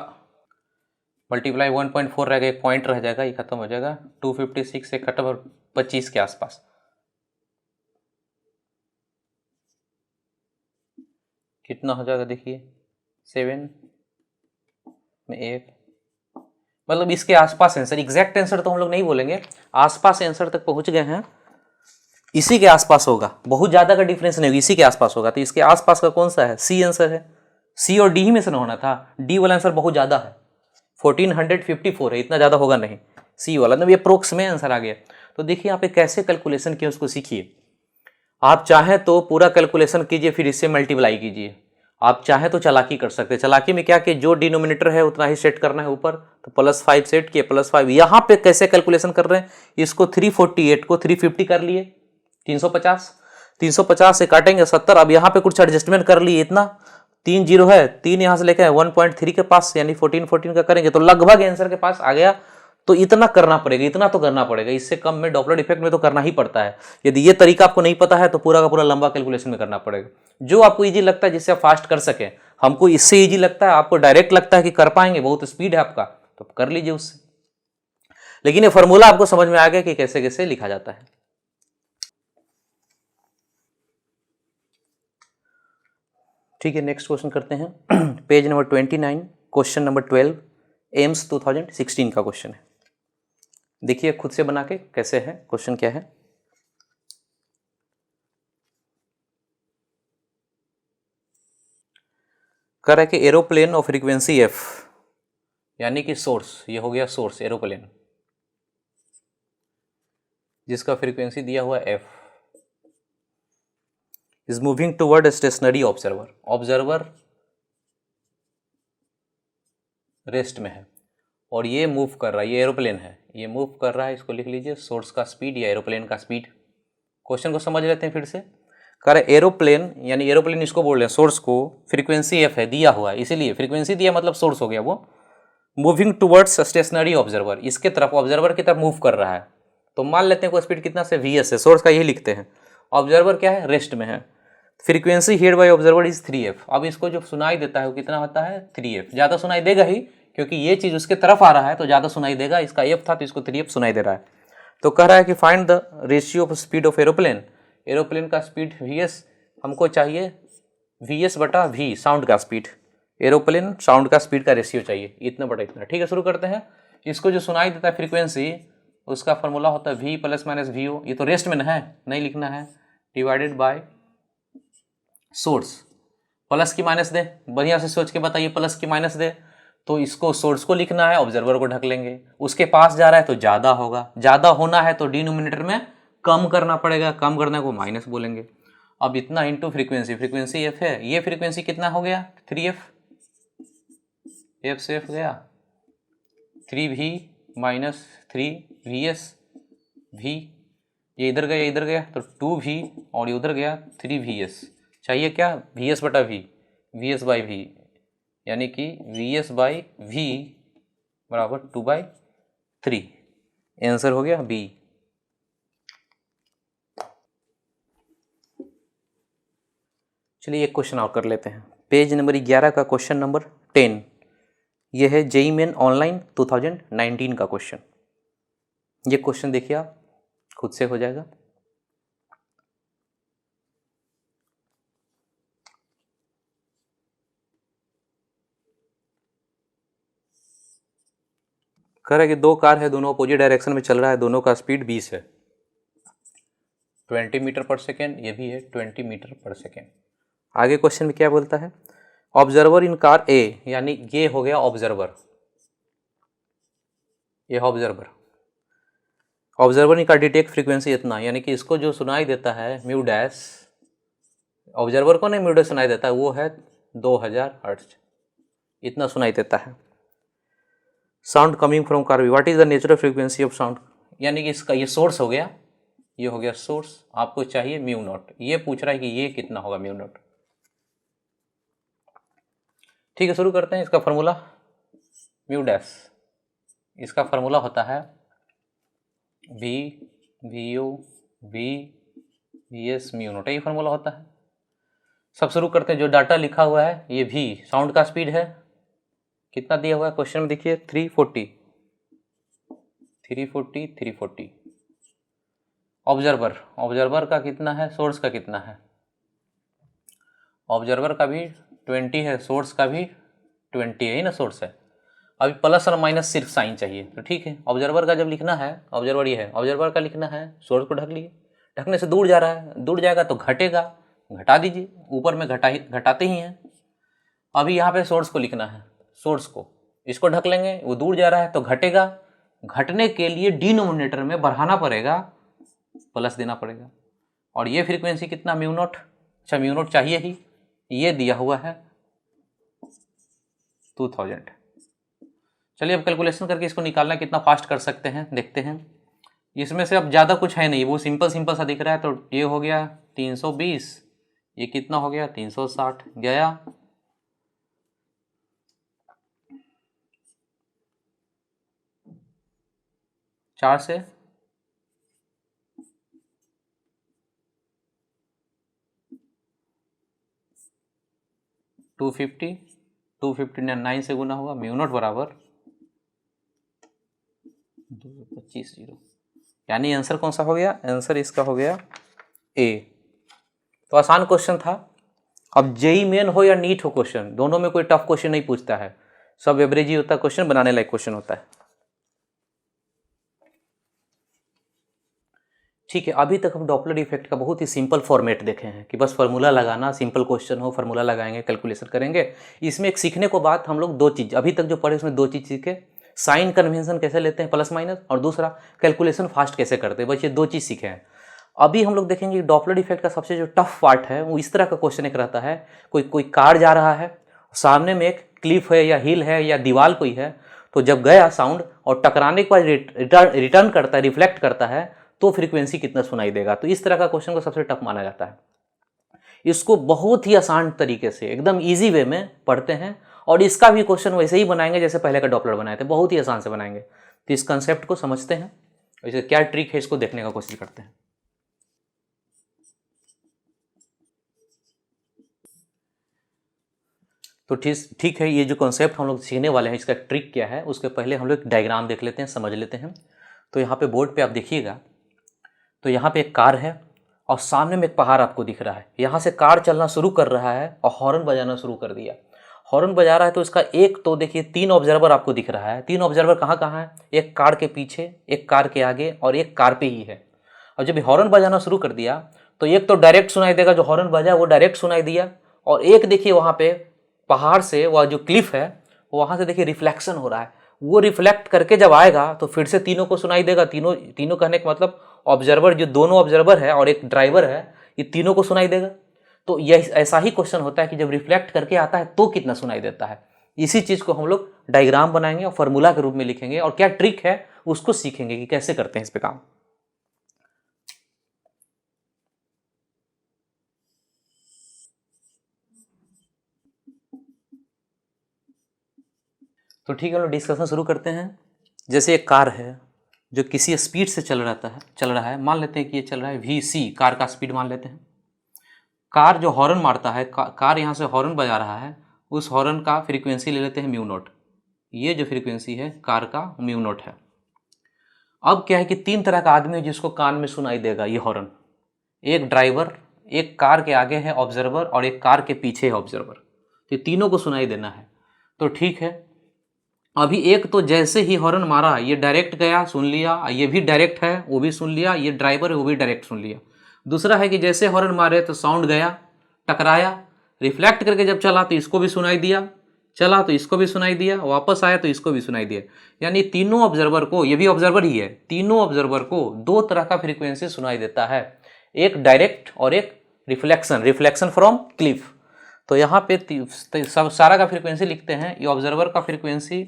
मल्टीप्लाई 1.4 रहेगा, एक पॉइंट रह जाएगा, ये खत्म हो जाएगा, 256 से खत्म 25 के आसपास। कितना हो जाएगा देखिए, 7 में 1, मतलब इसके आसपास आंसर, एग्जैक्ट आंसर तो हम लोग नहीं बोलेंगे, आसपास आंसर तक पहुंच गए हैं, इसी के आसपास होगा, बहुत ज्यादा का डिफरेंस नहीं होगा, इसी के आसपास होगा। तो इसके आसपास का कौन सा है, सी आंसर है, सी और डी ही में से ना होना था, डी वाला आंसर बहुत ज्यादा है, 1454 है, इतना ज्यादा होगा नहीं, सी वाला मतलब ये अप्रोक्स में आंसर आ गया। तो देखिए यहाँ पे कैसे कैलकुलेशन किया उसको सीखिए, आप चाहें तो पूरा कैलकुलेशन कीजिए फिर इससे मल्टीप्लाई कीजिए, आप चाहें तो चालाकी कर सकते हैं। चालाकी में क्या कि जो डिनोमिनेटर है उतना ही सेट करना है ऊपर, तो +5 सेट किए, +5। यहाँ पे कैसे कैलकुलेशन कर रहे हैं, इसको 348 को 350 कर लिए, 350 से काटेंगे 70। अब यहाँ पे कुछ एडजस्टमेंट कर लिए, इतना 3 0 है, 3 यहाँ से लेकर 1.3 के पास, यानी 14 का करेंगे तो लगभग आंसर के पास आ गया। तो इतना करना पड़ेगा, इतना तो करना पड़ेगा, इससे कम में डॉपलर इफेक्ट में तो करना ही पड़ता है। यदि ये तरीका आपको नहीं पता है तो पूरा का पूरा लंबा कैलकुलेशन में करना पड़ेगा। जो आपको इजी लगता है, जिससे आप फास्ट कर सके, हमको इससे इजी लगता है, आपको डायरेक्ट लगता है कि कर पाएंगे, बहुत स्पीड है आपका, तो कर लीजिए उससे। लेकिन ये फॉर्मूला आपको समझ में आ गया कि कैसे कैसे लिखा जाता है। ठीक है, नेक्स्ट क्वेश्चन करते हैं। Page number 29, question number 12, AIIMS 2016 का क्वेश्चन है। देखिए खुद से बना के कैसे है, क्वेश्चन क्या है। कह रहा है कि एरोप्लेन ऑफ फ्रीक्वेंसी एफ, यानी कि सोर्स, ये हो गया सोर्स एरोप्लेन, जिसका फ्रीक्वेंसी दिया हुआ F, is moving toward stationary observer, observer rest में है और ये मूव कर रहा है, ये एरोप्लेन है, ये मूव कर रहा है, इसको लिख लीजिए सोर्स का स्पीड या एरोप्लेन का स्पीड। क्वेश्चन को समझ लेते हैं फिर से। कह रहे एरोप्लेन, यानी एरोप्लेन इसको बोल रहे हैं, सोर्स को फ्रीक्वेंसी एफ है दिया हुआ है, इसीलिए फ्रीक्वेंसी दिया मतलब सोर्स हो गया वो, मूविंग टुवर्ड्स स्टेशनरी ऑब्जर्वर, इसके तरफ ऑब्जर्वर की तरफ मूव कर रहा है। तो मान लेते हैं कोई स्पीड कितना से वीएस है, सोर्स का यही लिखते हैं, ऑब्जर्वर क्या है, रेस्ट में है, frequency heard bye observer is 3f। अब इसको जो सुनाई देता है वो कितना होता है, 3f, ज़्यादा सुनाई देगा ही क्योंकि ये चीज़ उसके तरफ आ रहा है तो ज़्यादा सुनाई देगा, इसका f था तो इसको 3f सुनाई दे रहा है। तो कह रहा है कि find the ratio of speed of aeroplane, aeroplane का स्पीड vs हमको चाहिए, vs/v साउंड का स्पीड, एरोप्लेन साउंड का स्पीड का रेशियो चाहिए, इतना बटा इतना। ठीक है, शुरू करते हैं। इसको जो सुनाई देता है फ्रीक्वेंसी, उसका फॉर्मूला होता है v + -vo, ये तो रेस्ट में ना है, नहीं लिखना है, डिवाइडेड बाय सोर्स, प्लस की माइनस दे, बढ़िया से सोच के बताइए, प्लस की माइनस दे तो इसको सोर्स को लिखना है, ऑब्जर्वर को ढक लेंगे, उसके पास जा रहा है तो ज़्यादा होगा, ज़्यादा होना है तो डिनोमिनेटर में कम करना पड़ेगा, कम करने को माइनस बोलेंगे। अब इतना इंटू फ्रीक्वेंसी, फ्रीक्वेंसी एफ है, ये फ्रीक्वेंसी कितना हो गया, 3f, एफ से एफ गया 3v - 3vs, v ये इधर गया, इधर गया तो 2v और ये उधर गया 3vs, चाहिए क्या, vs/v, vs/v, यानी कि vs/v बराबर 2/3। आंसर हो गया बी। चलिए एक क्वेश्चन और कर लेते हैं, पेज नंबर 11 का क्वेश्चन नंबर 10। ये है जेईई मेन ऑनलाइन 2019 का क्वेश्चन। ये क्वेश्चन देखिए आप खुद से हो जाएगा। कह रहा है कि दो कार है, दोनों अपोजिट डायरेक्शन में चल रहा है, दोनों का स्पीड 20 है, 20 मीटर पर सेकेंड, ये भी है 20 मीटर पर सेकेंड। आगे क्वेश्चन में क्या बोलता है, ऑब्जर्वर इन कार ए, यानी ये हो गया ऑब्जर्वर, ये ऑब्जर्वर, ऑब्जर्वर का डिटेक्ट फ्रीक्वेंसी इतना, यानी कि इसको जो सुनाई देता है म्यू डैश, ऑब्जर्वर को नहीं म्यू डैश सुनाई देता है, वो है 2000 हर्ट्ज, इतना सुनाई देता है। Sound coming from car B, what is the natural frequency of sound, यानी कि इसका ये सोर्स हो गया, ये हो गया सोर्स, आपको चाहिए म्यू नॉट, ये पूछ रहा है कि ये कितना होगा म्यू नॉट। ठीक है, शुरू करते हैं। इसका फॉर्मूला म्यू डैश, इसका फॉर्मूला होता है V V O V V S mu naught, यही फॉर्मूला होता है। सब शुरू करते हैं। जो डाटा लिखा हुआ है ये भी साउंड का स्पीड है, कितना दिया हुआ है क्वेश्चन में देखिए 340। ऑब्जर्वर, ऑब्जर्वर का कितना है, सोर्स का कितना है, ऑब्जर्वर का भी 20 है, सोर्स का भी 20 है ही ना, सोर्स है। अभी प्लस और माइनस सिर्फ साइन चाहिए, तो ठीक है। ऑब्जर्वर का जब लिखना है, ऑब्जर्वर ये है, ऑब्जर्वर का लिखना है, सोर्स को ढक लिए, ढकने से दूर जा रहा है, दूर जाएगा तो घटेगा, घटा दीजिए, ऊपर में घटाते ही हैं। अभी यहाँ पे सोर्स को लिखना है, सोर्स को, इसको ढक लेंगे, वो दूर जा रहा है तो घटेगा, घटने के लिए डिनोमिनेटर में बढ़ाना पड़ेगा, प्लस देना पड़ेगा। और ये फ्रीक्वेंसी कितना, म्यू नॉट, अच्छा म्यू नॉट चाहिए ही, ये दिया हुआ है 2000। चलिए अब कैलकुलेशन करके इसको निकालना कितना फास्ट कर सकते हैं देखते हैं। इसमें से अब ज़्यादा कुछ है नहीं, वो सिंपल सिंपल सा दिख रहा है, तो ये हो गया 320, ये कितना हो गया 360 गया, चार से 250 ने 9 से गुना हुआ, म्यू नॉट बराबर 225 जीरो, यानी आंसर कौन सा हो गया, आंसर इसका हो गया ए। तो आसान क्वेश्चन था। अब जेई मेन हो या नीट हो, क्वेश्चन दोनों में कोई टफ क्वेश्चन नहीं पूछता है, सब एवरेज ही होता है, क्वेश्चन बनाने लायक क्वेश्चन होता है। ठीक है, अभी तक हम डॉपलर इफेक्ट का बहुत ही सिंपल फॉर्मेट देखे हैं कि बस फार्मूला लगाना, सिंपल क्वेश्चन हो, फार्मूला लगाएंगे, कैलकुलेशन करेंगे। इसमें एक सीखने को बात हम लोग दो चीज़ अभी तक जो पढ़े उसमें दो चीज़ सीखे, साइन कन्वेंशन कैसे लेते हैं प्लस माइनस, और दूसरा कैलकुलेशन फास्ट कैसे करते हैं, बस ये दो चीज़ सीखे हैं। अभी हम लोग देखेंगे डॉपलर इफेक्ट का सबसे जो टफ पार्ट है वो इस तरह का क्वेश्चन एक रहता है, कोई कार जा रहा है, सामने में एक क्लिफ है या हिल है या दीवार कोई है, तो जब गया साउंड और टकराने के बाद रिटर्न करता है, रिफ्लेक्ट करता है, तो फ्रीक्वेंसी कितना सुनाई देगा। तो इस तरह का क्वेश्चन को सबसे टफ माना जाता है। इसको बहुत ही आसान तरीके से एकदम इजी वे में पढ़ते हैं, और इसका भी क्वेश्चन वैसे ही बनाएंगे जैसे पहले का डॉपलर बनाए थे, बहुत ही आसान से बनाएंगे। तो इस कंसेप्ट को समझते हैं, इसे क्या ट्रिक है इसको देखने का कोशिश करते हैं। तो ठीक है, ये जो कॉन्सेप्ट हम लोग सीखने वाले हैं, इसका ट्रिक क्या है, उसके पहले हम लोग डायग्राम देख लेते हैं, समझ लेते हैं। तो यहाँ पे बोर्ड पे आप देखिएगा, तो यहाँ पे एक कार है और सामने में एक पहाड़ आपको दिख रहा है। यहाँ से कार चलना शुरू कर रहा है और हॉर्न बजाना शुरू कर दिया। हॉर्न बजा रहा है तो इसका एक, तो देखिए 3 ऑब्जर्वर आपको दिख रहा है। 3 ऑब्जर्वर कहाँ कहाँ है, एक कार के पीछे, एक कार के आगे और एक कार पे ही है। और जब हॉर्न बजाना शुरू कर दिया तो एक तो डायरेक्ट सुनाई देगा, जो हॉर्न बजा वो डायरेक्ट सुनाई दिया, और एक देखिए वहाँ पे पहाड़ से वह जो क्लिफ है वहाँ से देखिए रिफ्लेक्शन हो रहा है, वो रिफ्लेक्ट करके जब आएगा तो फिर से तीनों को सुनाई देगा। तीनों तीनों कहने का मतलब ऑब्जर्वर, जो दोनों ऑब्जर्वर है और एक ड्राइवर है, ये तीनों को सुनाई देगा। तो यह ऐसा ही क्वेश्चन होता है कि जब रिफ्लेक्ट करके आता है तो कितना सुनाई देता है। इसी चीज़ को हम लोग डायग्राम बनाएंगे और फार्मूला के रूप में लिखेंगे, और क्या ट्रिक है उसको सीखेंगे कि कैसे करते हैं इस पे काम। तो ठीक है, हम लोग डिस्कशन शुरू करते हैं। जैसे एक कार है, जो किसी स्पीड से चल रहा है, मान लेते हैं कि ये चल रहा है vc, कार का स्पीड मान लेते हैं। कार जो हॉर्न मारता है, कार यहाँ से हॉर्न बजा रहा है, उस हॉर्न का फ्रीक्वेंसी ले लेते हैं म्यू नॉट। ये जो फ्रीक्वेंसी है कार का म्यू नॉट है। अब क्या है कि 3 तरह का आदमी है जिसको कान में सुनाई देगा ये हॉर्न। एक ड्राइवर, एक कार के आगे है ऑब्जर्वर, और एक कार के पीछे है ऑब्जर्वर। तो ये तीनों को सुनाई देना है। तो ठीक है, अभी एक तो जैसे ही हॉर्न मारा ये डायरेक्ट गया, सुन लिया, ये भी डायरेक्ट है, वो भी सुन लिया, ये ड्राइवर है वो भी डायरेक्ट सुन लिया। दूसरा है कि जैसे हॉर्न मारे तो साउंड गया, टकराया, रिफ्लेक्ट करके जब चला तो इसको भी सुनाई दिया, चला तो इसको भी सुनाई दिया, वापस आया तो इसको भी सुनाई दिया। यानी तीनों ऑब्जर्वर को, ये भी ऑब्जर्वर ही है, तीनों ऑब्जर्वर को 2 तरह का फ्रीक्वेंसी सुनाई देता है, एक डायरेक्ट और एक रिफ्लेक्शन फ्रॉम क्लिफ। तो यहाँ पे सब सारा का फ्रीक्वेंसी लिखते हैं। ये ऑब्जर्वर का फ्रीक्वेंसी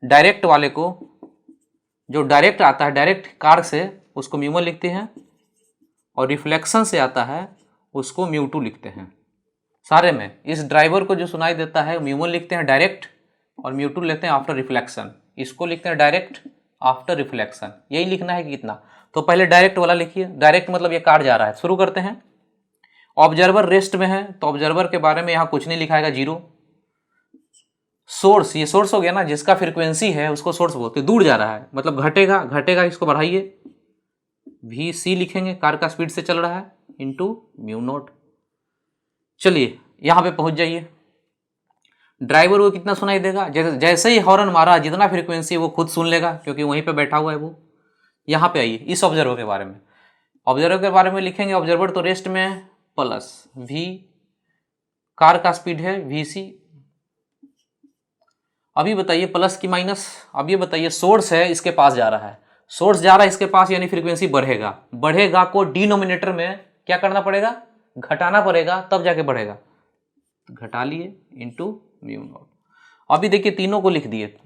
डायरेक्ट वाले को, जो डायरेक्ट आता है डायरेक्ट कार से, उसको म्यू 1 लिखते हैं, और रिफ्लेक्शन से आता है उसको म्यू 2 लिखते हैं। सारे में इस ड्राइवर को जो सुनाई देता है म्यू 1 लिखते हैं डायरेक्ट, और म्यू 2 लेते हैं आफ्टर रिफ्लेक्शन। इसको लिखते हैं डायरेक्ट आफ्टर रिफ्लेक्शन। यही लिखना है कि कितना। तो पहले डायरेक्ट वाला लिखिए। डायरेक्ट मतलब ये कार जा रहा है। शुरू करते हैं। ऑब्जर्वर रेस्ट में है तो ऑब्जर्वर के बारे में यहाँ कुछ नहीं लिखाएगा, 0। सोर्स, ये सोर्स हो गया ना, जिसका फ्रीक्वेंसी है उसको सोर्स बोलते हैं। दूर जा रहा है मतलब घटेगा, इसको बढ़ाइए, vc लिखेंगे, कार का स्पीड से चल रहा है, इंटू म्यू नॉट। चलिए यहाँ पे पहुंच जाइए। ड्राइवर को कितना सुनाई देगा? जैसे ही हॉर्न मारा, जितना फ्रीक्वेंसी वो खुद सुन लेगा क्योंकि वहीं पे बैठा हुआ है वो। यहाँ पे आइए इस ऑब्जर्वर के बारे में। ऑब्जर्वर के बारे में लिखेंगे, ऑब्जर्वर तो रेस्ट में है, प्लस v, कार का स्पीड है vc। अभी बताइए प्लस की माइनस। अब ये बताइए सोर्स है, इसके पास जा रहा है, सोर्स जा रहा है इसके पास, यानी फ्रीक्वेंसी बढ़ेगा को डिनोमिनेटर में क्या करना पड़ेगा? घटाना पड़ेगा, तब जाके बढ़ेगा। घटा लिए इंटू म्यू नॉट। अभी देखिए तीनों को लिख दिए।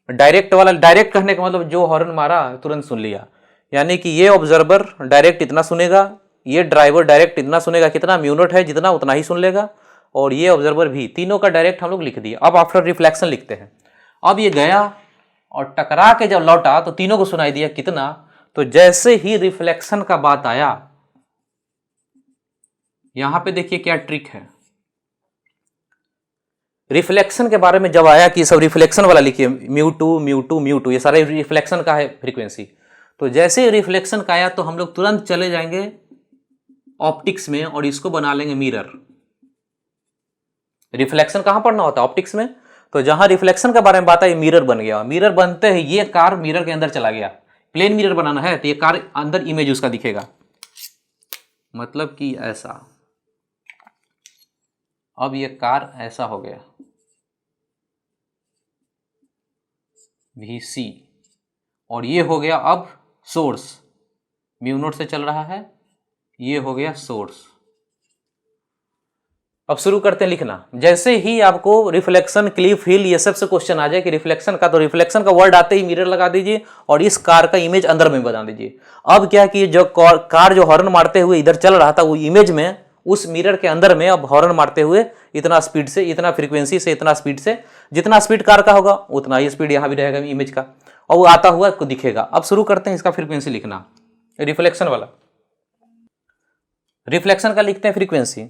डायरेक्ट वाला, डायरेक्ट कहने का मतलब जो हॉर्न मारा तुरंत सुन लिया, यानी कि ये ऑब्जर्वर डायरेक्ट इतना सुनेगा, ये ड्राइवर डायरेक्ट इतना सुनेगा, कितना म्यू नॉट है जितना उतना ही सुन लेगा, और ये ऑब्जर्वर भी, तीनों का डायरेक्ट हम लोग लिख दिए। अब आफ्टर रिफ्लेक्शन लिखते हैं। अब ये गया और टकरा के जब लौटा तो तीनों को सुनाई दिया कितना? तो जैसे ही रिफ्लेक्शन का बात आया, यहां पे देखिए क्या ट्रिक है। रिफ्लेक्शन के बारे में जब आया कि सब रिफ्लेक्शन वाला लिखिए, म्यू टू, ये सारे रिफ्लेक्शन का है फ्रीक्वेंसी। तो जैसे ही रिफ्लेक्शन का आया तो हम लोग तुरंत चले जाएंगे ऑप्टिक्स में और इसको बना लेंगे मिरर। रिफ्लेक्शन कहां पढ़ना होता है? ऑप्टिक्स में। तो जहां रिफ्लेक्शन के बारे में बात आई, मिरर बन गया। मिरर बनते ही ये कार मिरर के अंदर चला गया। प्लेन मिरर बनाना है तो ये कार अंदर इमेज उसका दिखेगा, मतलब कि ऐसा। अब ये कार ऐसा हो गया vc, और ये हो गया अब सोर्स, म्यू नॉट से चल रहा है, ये हो गया सोर्स। अब शुरू करते हैं लिखना। जैसे ही आपको रिफ्लेक्शन, क्लिफ, हिल, ये सब से क्वेश्चन आ जाए कि रिफ्लेक्शन का, तो रिफ्लेक्शन का वर्ड आते ही मिरर लगा दीजिए और इस कार का इमेज अंदर में बना दीजिए। अब क्या कि जो कार जो हॉर्न मारते हुए इधर चल रहा था, वो इमेज में उस मिरर के अंदर में अब हॉर्न मारते हुए इतना स्पीड से, इतना फ्रीक्वेंसी से, इतना स्पीड से, जितना स्पीड कार का होगा उतना ही स्पीड यहाँ भी रहेगा इमेज का, और वो आता हुआ को दिखेगा। अब शुरू करते हैं इसका फ्रीक्वेंसी लिखना। रिफ्लेक्शन वाला, रिफ्लेक्शन का लिखते हैं फ्रीक्वेंसी।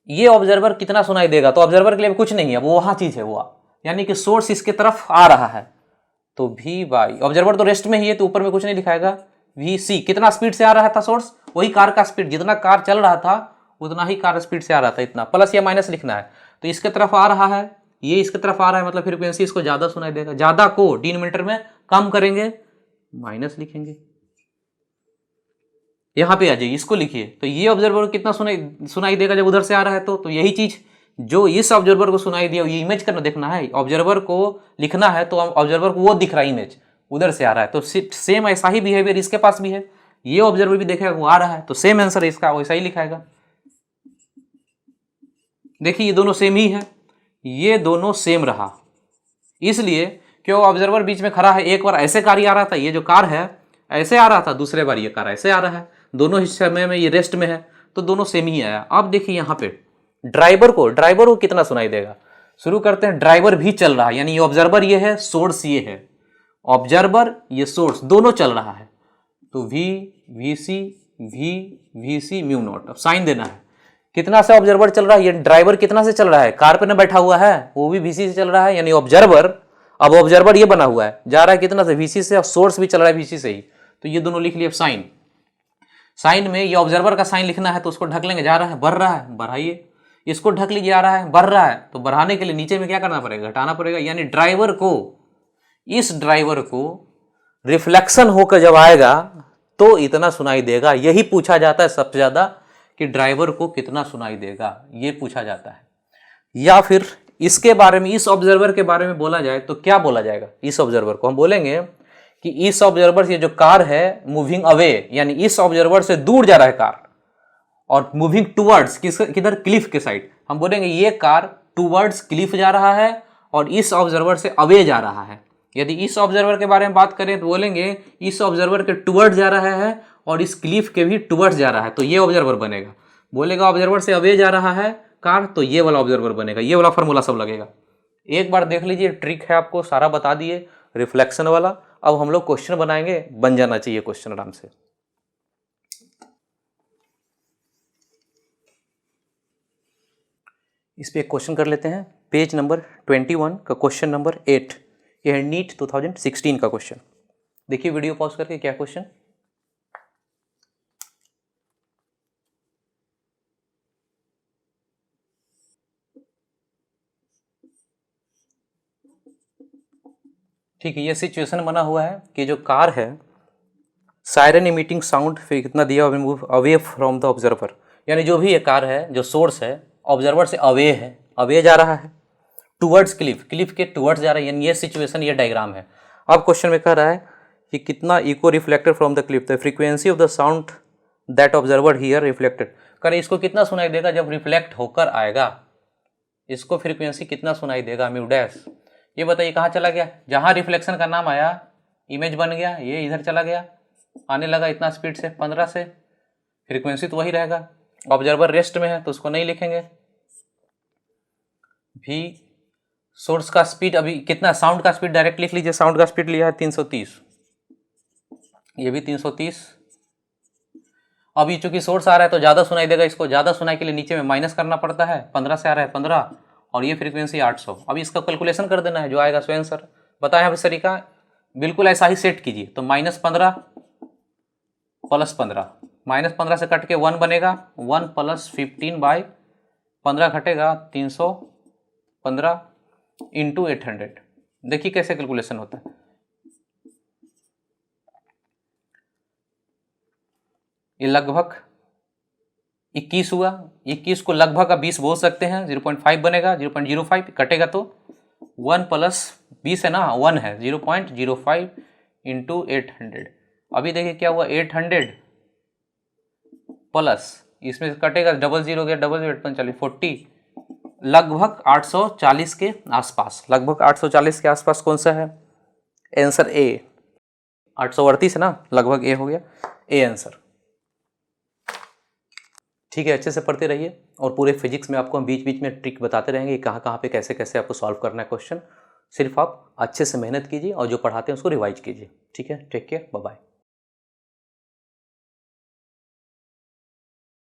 ये ऑब्जर्वर कितना सुनाई देगा? तो ऑब्जर्वर के लिए कुछ नहीं है, वो वहां चीज है, वो यानी कि सोर्स इसके तरफ आ रहा है, तो वी बाई, ऑब्जर्वर तो रेस्ट में ही है तो ऊपर में कुछ नहीं दिखाएगा, वी सी। कितना स्पीड से आ रहा था सोर्स? वही कार का स्पीड, जितना कार चल रहा था उतना ही कार स्पीड से आ रहा था, इतना। प्लस या माइनस लिखना है। तो इसके तरफ आ रहा है, ये इसके तरफ आ रहा है, मतलब फ्रीक्वेंसी इसको ज्यादा सुनाई देगा। ज्यादा को डिनोमिनेटर में कम करेंगे, माइनस लिखेंगे। यहां पे आ जाइए, इसको लिखिए। तो ये ऑब्जर्वर को कितना सुनाई देगा जब उधर से आ रहा है? तो यही चीज जो इस ऑब्जर्वर को सुनाई दिया, ये इमेज करना देखना है। ऑब्जर्वर को लिखना है तो ऑब्जर्वर को वो दिख रहा है, इमेज उधर से आ रहा है, तो सेम ऐसा ही बिहेवियर इसके पास भी है। ये ऑब्जर्वर भी देखेगा वो आ रहा है, तो सेम आंसर इसका वैसा ही लिखाएगा। देखिए ये दोनों सेम ही है, ये दोनों सेम रहा, इसलिए क्यों ऑब्जर्वर बीच में खड़ा है। एक बार ऐसे कार ही आ रहा था, ये जो कार है ऐसे आ रहा था, दूसरे बार ये कार ऐसे आ रहा है, दोनों ही समय में ये रेस्ट में है, तो दोनों सेम ही आया। अब देखिए यहाँ पे ड्राइवर को कितना सुनाई देगा। शुरू करते हैं। ड्राइवर भी चल रहा है, यानी ये ऑब्जर्वर ये है, सोर्स ये है, ऑब्जर्वर ये सोर्स दोनों चल रहा है, तो V V C mu naught. अब साइन देना है, कितना से ऑब्जर्वर चल रहा है, ये ड्राइवर कितना से चल रहा है, कार पे ना बैठा हुआ है, वो भी वीसी से चल रहा है, यानी ऑब्जर्वर, अब ऑब्जर्वर ये बना हुआ है, जा रहा है कितना से, वीसी से, और सोर्स भी चल रहा है वीसी से ही, तो ये दोनों लिख लिए। साइन, साइन में ये ऑब्जर्वर का साइन लिखना है तो उसको ढक लेंगे, जा रहा है बढ़ रहा है बढ़ाइए, इसको ढक लीजिए, आ रहा है बढ़ रहा है, तो बढ़ाने के लिए नीचे में क्या करना पड़ेगा, घटाना पड़ेगा, यानी ड्राइवर को, इस ड्राइवर को रिफ्लेक्शन होकर जब आएगा तो इतना सुनाई देगा। यही पूछा जाता है सबसे ज्यादा कि ड्राइवर को कितना सुनाई देगा, ये पूछा जाता है। या फिर इसके बारे में, इस ऑब्जर्वर के बारे में बोला जाए तो क्या बोला जाएगा, इस ऑब्जर्वर को हम बोलेंगे कि इस ऑब्जर्वर से जो कार है मूविंग अवे, यानी इस ऑब्जर्वर से दूर जा रहा है कार, और मूविंग टूवर्ड्स किधर, क्लिफ के साइड, हम बोलेंगे ये कार टूवर्ड्स क्लिफ जा रहा है और इस ऑब्जर्वर से अवे जा रहा है। यदि इस ऑब्जर्वर के बारे में बात करें तो बोलेंगे इस ऑब्जर्वर के टूवर्ड्स जा रहा है और इस क्लिफ के भी टूवर्ड्स जा रहा है, तो ये ऑब्जर्वर बनेगा। बोलेगा ऑब्जर्वर से अवे जा रहा है कार, तो ये वाला ऑब्जर्वर बनेगा, ये वाला फॉर्मूला सब लगेगा। एक बार देख लीजिए, ट्रिक है, आपको सारा बता दिए रिफ्लेक्शन वाला। अब हम लोग क्वेश्चन बनाएंगे, बन जाना चाहिए क्वेश्चन आराम से। इस पे एक क्वेश्चन कर लेते हैं, पेज नंबर 21 का क्वेश्चन नंबर 8, यह है नीट 2016 का क्वेश्चन। देखिए वीडियो पॉज करके, क्या क्वेश्चन, ठीक है। ये सिचुएशन बना हुआ है कि जो कार है, सायरन इमिटिंग साउंड फिर कितना दिया, move away from the observer, यानी जो भी ये कार है, जो सोर्स है ऑब्जर्वर से अवे है, अवे जा रहा है, टूवर्ड्स क्लिफ, क्लिफ के टूवर्ड्स जा रहा है, यानी ये सिचुएशन, ये डायग्राम है। अब क्वेश्चन में कह रहा है कि कितना echo reflected from the cliff, the frequency of the sound that observer hear reflected, करे इसको कितना सुनाई देगा जब रिफ्लेक्ट होकर आएगा, इसको फ्रीक्वेंसी कितना सुनाई देगा, म्यू डैश। ये बताइए कहाँ चला गया, जहाँ रिफ्लेक्शन का नाम आया इमेज बन गया, ये इधर चला गया, आने लगा इतना स्पीड से 15 से, फ्रीक्वेंसी तो वही रहेगा। ऑब्जर्वर रेस्ट में है तो उसको नहीं लिखेंगे। भी सोर्स का स्पीड अभी कितना, साउंड का स्पीड डायरेक्ट लिख लीजिए, साउंड का स्पीड लिया है 330, ये भी 330। अभी चूंकि सोर्स आ रहा है तो ज़्यादा सुनाई देगा, इसको ज़्यादा सुनाई के लिए नीचे में माइनस करना पड़ता है, 15 से आ रहा है 15, और ये फ्रीक्वेंसी 800। अभी इसका कैलकुलेशन कर देना है, जो आएगा सो आंसर बताया है। तरीका बिल्कुल ऐसा ही सेट कीजिए, तो -15 + 15, -15 से कट के 1 बनेगा, 1 + 15/15 घटेगा 315 × 800। देखिए कैसे कैलकुलेशन होता है, ये लगभग 21 हुआ, 21 को लगभग अब 20 बोल सकते हैं, 0.5 बनेगा, 0.05 कटेगा तो 1 + 20 है ना, 1 है, 0.05 × 800। अभी देखिए क्या हुआ, 800 प्लस इसमें से कटेगा, 00 गया, 00 40, लगभग 840 के आसपास, लगभग 840 के आसपास कौन सा है आंसर, ए। 838 है ना, लगभग ए हो गया, ए आंसर। ठीक है, अच्छे से पढ़ते रहिए, और पूरे फिजिक्स में आपको हम बीच बीच में ट्रिक बताते रहेंगे, कहाँ कहाँ पे कैसे कैसे आपको सॉल्व करना है क्वेश्चन। सिर्फ आप अच्छे से मेहनत कीजिए और जो पढ़ाते हैं उसको रिवाइज कीजिए। ठीक है, टेक केयर, बाय बाय।